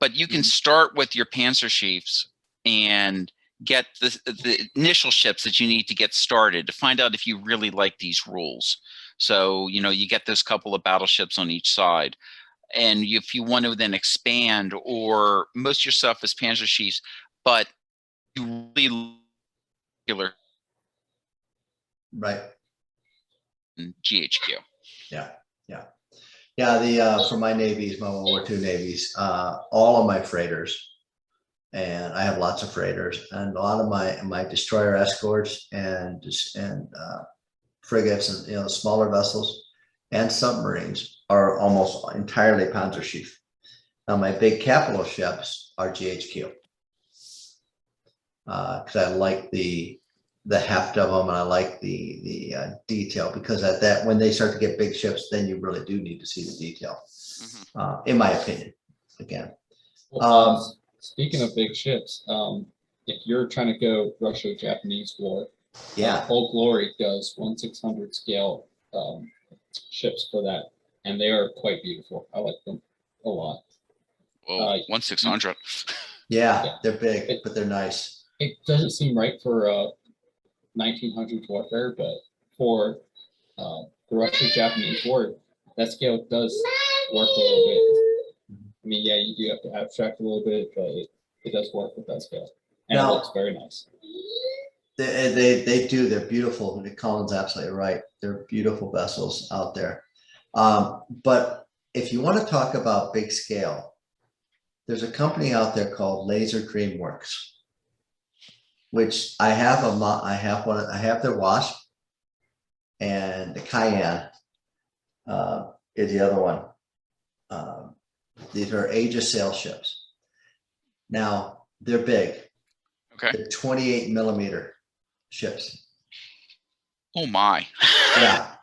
But you can start with your Panzer Chiefs and get the initial ships that you need to get started to find out if you really like these rules. So, you get those couple of battleships on each side. And if you want to then expand, or most of your stuff is Panzer Chiefs, but you really Right. GHQ. Yeah. For my navies, my World War II navies, all of my freighters, and I have lots of freighters, and a lot of my destroyer escorts and frigates and smaller vessels and submarines are almost entirely Panzer Chief. Now my big capital ships are GHQ because I like the heft of them, and I like the detail, because at that, when they start to get big ships, then you really do need to see the detail, in my opinion. Again, speaking of big ships, if you're trying to go Russo-Japanese War, Old Glory does 1/600 scale ships for that, and they are quite beautiful. I like them a lot. Well, 1/600. Yeah, they're big, but they're nice. It doesn't seem right for 1900s warfare, but for the Russo-Japanese War, that scale does work a little bit. I mean, yeah, you do have to abstract a little bit, but it does work with that scale, and it looks very nice. They do. They're beautiful. Colin's absolutely right. They're beautiful vessels out there. But if you want to talk about big scale, there's a company out there called Laser Dreamworks, which I have I have their Wasp, and the Cayenne is the other one. These are Age of Sail ships. Now they're big. Okay. They're 28mm ships. Oh my. Yeah.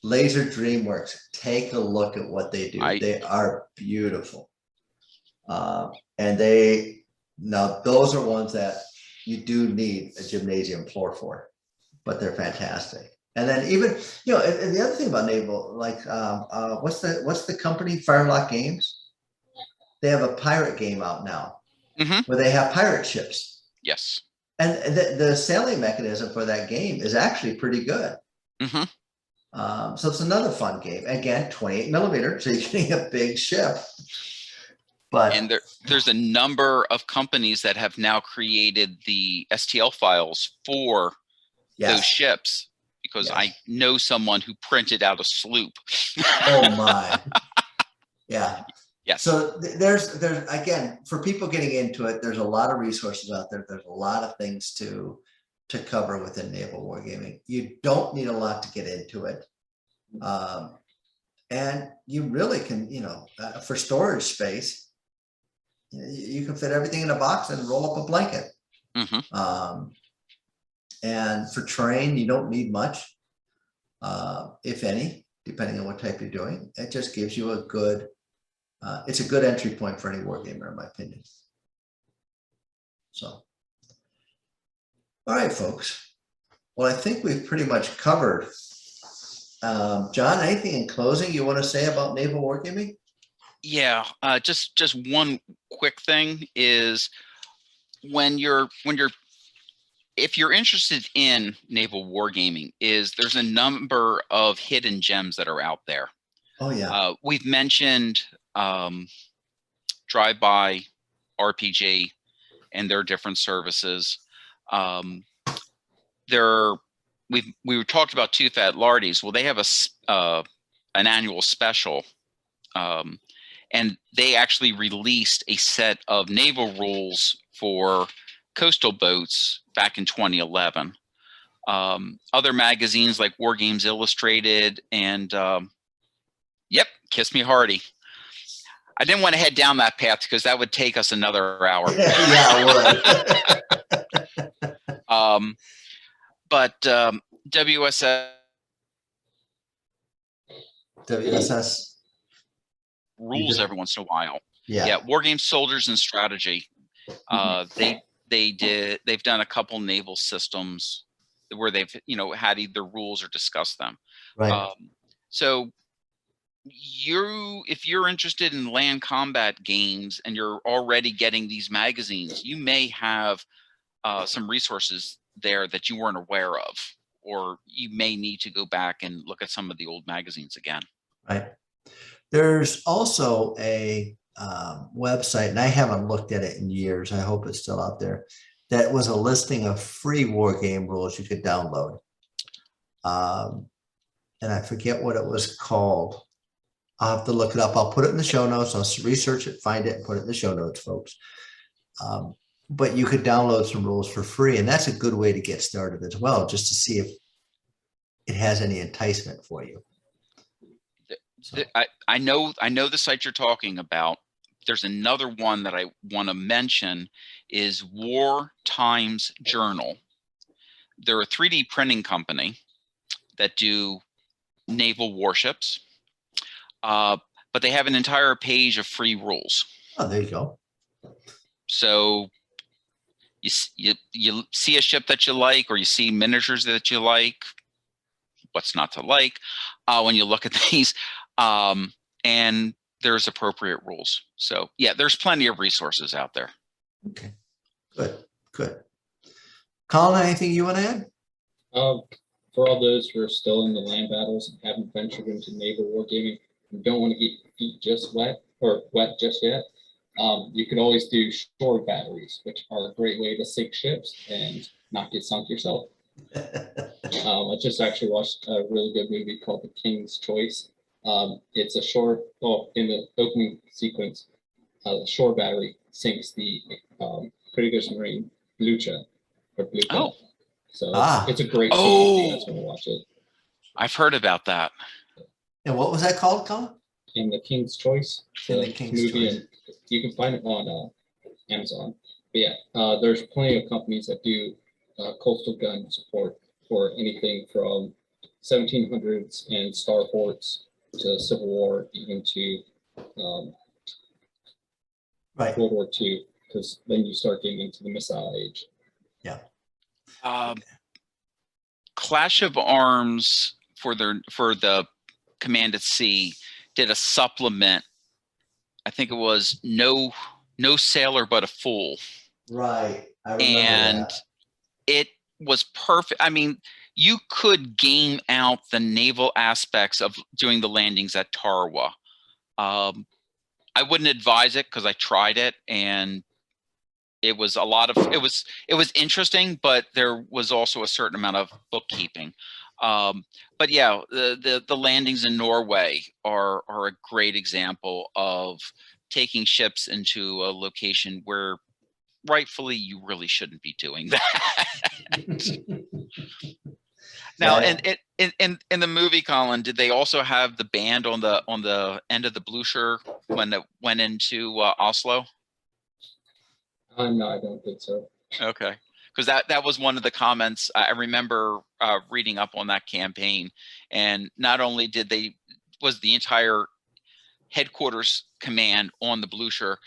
Laser Dreamworks. Take a look at what they do. They are beautiful. And now those are ones that you do need a gymnasium floor for, but they're fantastic. And then even, and the other thing about Naval, like, what's the company, Firelock Games? They have a pirate game out now where they have pirate ships. Yes. And the sailing mechanism for that game is actually pretty good. So it's another fun game. Again, 28mm, so you're getting a big ship. And there's a number of companies that have now created the STL files for those ships, because I know someone who printed out a sloop. Oh my. Yeah. Yes. So there's again, for people getting into it, there's a lot of resources out there. There's a lot of things to cover within Naval Wargaming. You don't need a lot to get into it. And you really can, for storage space, you can fit everything in a box and roll up a blanket. And for terrain, you don't need much, if any. depending on what type you're doing. It just gives you a good, it's a good entry point for any wargamer, in my opinion. So, all right, folks. Well, I think we've pretty much covered. John, anything in closing you want to say about Naval Wargaming? Yeah, just one quick thing is if you're interested in naval wargaming, there's a number of hidden gems that are out there. Oh yeah. We've mentioned Drive-By RPG and their different services. We talked about Two Fat Lardies. Well, they have an annual special. And they actually released a set of naval rules for coastal boats back in 2011. Other magazines like War Games Illustrated and, yep, Kiss Me Hardy. I didn't want to head down that path because that would take us another hour. Yeah, right. But WSS rules every once in a while. Yeah, War Games Soldiers and Strategy. They've done a couple naval systems where they've had either rules or discussed them. Right. So if you're interested in land combat games and you're already getting these magazines, you may have some resources there that you weren't aware of, or you may need to go back and look at some of the old magazines again. Right. There's also a website, and I haven't looked at it in years. I hope it's still out there. That was a listing of free war game rules you could download. And I forget what it was called. I'll have to look it up. I'll put it in the show notes. I'll research it, find it, and put it in the show notes, folks. But you could download some rules for free, and that's a good way to get started as well, just to see if it has any enticement for you. So. I know the site you're talking about. There's another one that I want to mention is War Times Journal. They're a 3D printing company that do naval warships, but they have an entire page of free rules. Oh, there you go. So you see a ship that you like, or you see miniatures that you like. What's not to like when you look at these? And there's appropriate rules. So yeah, there's plenty of resources out there. Okay, good. Colin, anything you want to add? For all those who are still in the land battles and haven't ventured into naval wargaming and don't want to get your feet just wet just yet, you could always do shore batteries, which are a great way to sink ships and not get sunk yourself. I just actually watched a really good movie called The King's Choice. It's a shore, in the opening sequence, the shore battery sinks the Kriegsmarine Blucher. Oh. So it's a great scene. You guys want to watch it. I've heard about that. And what was that called, Colin? In The King's Choice. In The King's movie, Choice. And you can find it on Amazon. But yeah, there's plenty of companies that do coastal gun support for anything from 1700s and star forts to Civil War, even to right. World War II, because then you start getting into the missile age. Yeah. Clash of Arms for the Command at Sea did a supplement. I think it was no sailor but a fool. Right. I remember and that. It was perfect. I mean, you could game out the naval aspects of doing the landings at Tarawa. I wouldn't advise it because I tried it, and it was it was interesting, but there was also a certain amount of bookkeeping. But yeah, the landings in Norway are a great example of taking ships into a location where rightfully you really shouldn't be doing that. Now, Yeah. and in the movie, Colin, did they also have the band on the end of the Blucher when it went into Oslo? No, I don't think so. Okay, because that was one of the comments I remember reading up on that campaign. And not only was the entire headquarters command on the Blucher,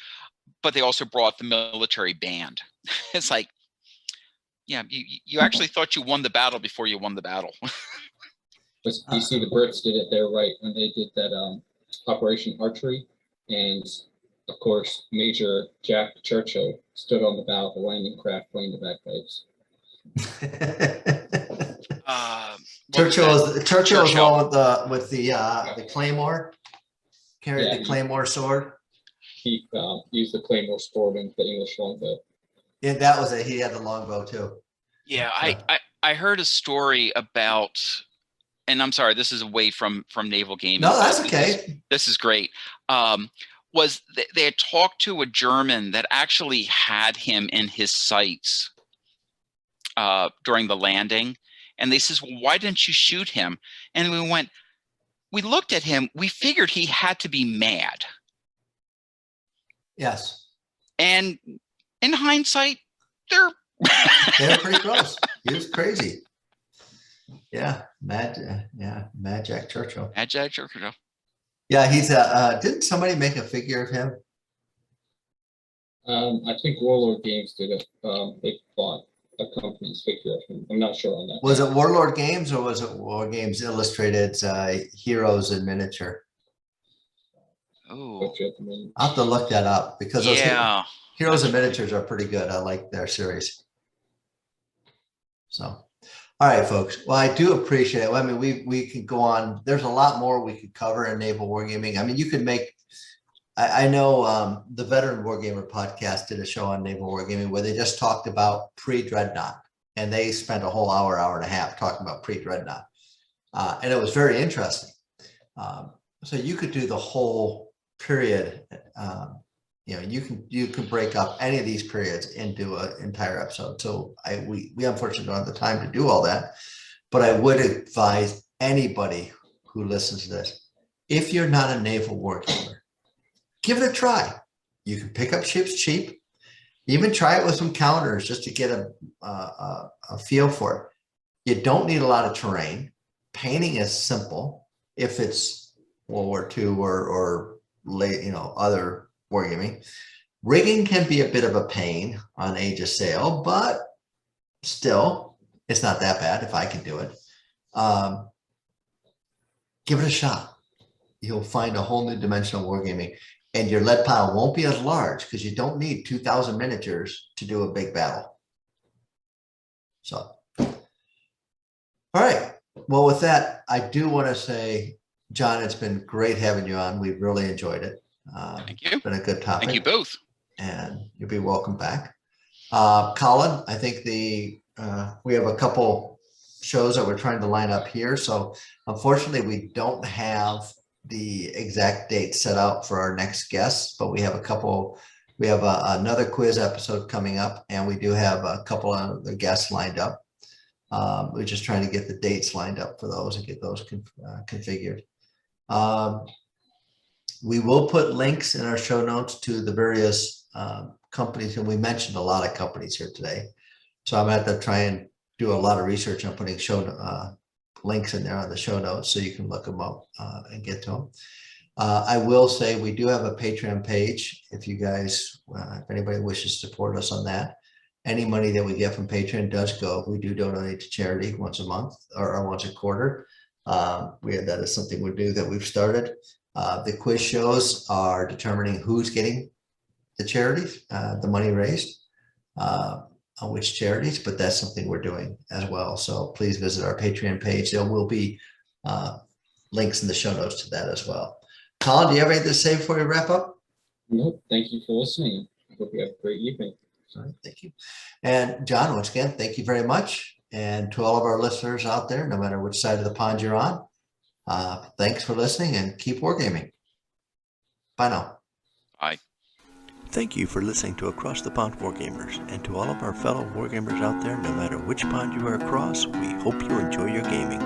but they also brought the military band. It's like, yeah, you actually thought you won the battle before you won the battle. But you see, the Brits did it there, right, when they did that Operation Archery, and of course, Major Jack Churchill stood on the bow of the landing craft playing the bagpipes. Churchill was one with the claymore, carried the claymore sword. He used the claymore sword and the English longbow. Yeah, that was it. He had the longbow too. Yeah, I heard a story about, and I'm sorry, this is away from naval gaming. No, that's okay. This is great. Was they had talked to a German that actually had him in his sights during the landing, and they says, well, why didn't you shoot him? And we looked at him, we figured he had to be mad. Yes. And in hindsight, they're pretty close. He was crazy. Yeah, Mad Jack Churchill. Mad Jack Churchill. Yeah, he's didn't somebody make a figure of him? I think Warlord Games did it. They bought a company's figure of him. I'm not sure on that. Was it Warlord Games or was it War Games Illustrated Heroes in Miniature? Oh, I'll have to look that up because those Heroes in Miniatures are pretty good. I like their series. So, all right, folks. Well, I do appreciate it. Well, I mean, we could go on. There's a lot more we could cover in Naval Wargaming. I mean, you could make. I know the Veteran Wargamer podcast did a show on Naval Wargaming where they just talked about pre-Dreadnought, and they spent a whole hour and a half talking about pre-Dreadnought, and it was very interesting. So you could do the whole period. You can break up any of these periods into an entire episode. So we unfortunately don't have the time to do all that, but I would advise anybody who listens to this, if you're not a naval wargamer, give it a try. You can pick up ships cheap, even try it with some counters just to get a feel for it. You don't need a lot of terrain. Painting is simple if it's World War II or late, other wargaming. Rigging can be a bit of a pain on Age of Sail, but still, it's not that bad if I can do it. Give it a shot. You'll find a whole new dimension of wargaming, and your lead pile won't be as large because you don't need 2,000 miniatures to do a big battle. So, all right. Well, with that, I do want to say, John, it's been great having you on. We've really enjoyed it. Thank you. It's been a good topic. Thank you both. And you'll be welcome back. Colin, I think we have a couple shows that we're trying to line up here. So unfortunately, we don't have the exact date set out for our next guests, but we have another quiz episode coming up, and we do have a couple of the guests lined up. We're just trying to get the dates lined up for those and get those configured. We will put links in our show notes to the various companies, and we mentioned a lot of companies here today. So I'm going to have to try and do a lot of research on putting links in there on the show notes so you can look them up and get to them. I will say we do have a Patreon page. If you guys, if anybody wishes to support us on that, any money that we get from Patreon does go. We do donate to charity once a month or once a quarter. That is something we do that we've started. The quiz shows are determining who's getting the charities, the money raised, on which charities, but that's something we're doing as well. So please visit our Patreon page. There will be links in the show notes to that as well. Colin, do you have anything to say before we wrap up? Nope. Thank you for listening. I hope you have a great evening. All right, thank you. And John, once again, thank you very much. And to all of our listeners out there, no matter which side of the pond you're on, thanks for listening and keep wargaming. Bye now. Bye. Thank you for listening to Across the Pond Wargamers, and to all of our fellow wargamers out there, no matter which pond you are across, we hope you enjoy your gaming.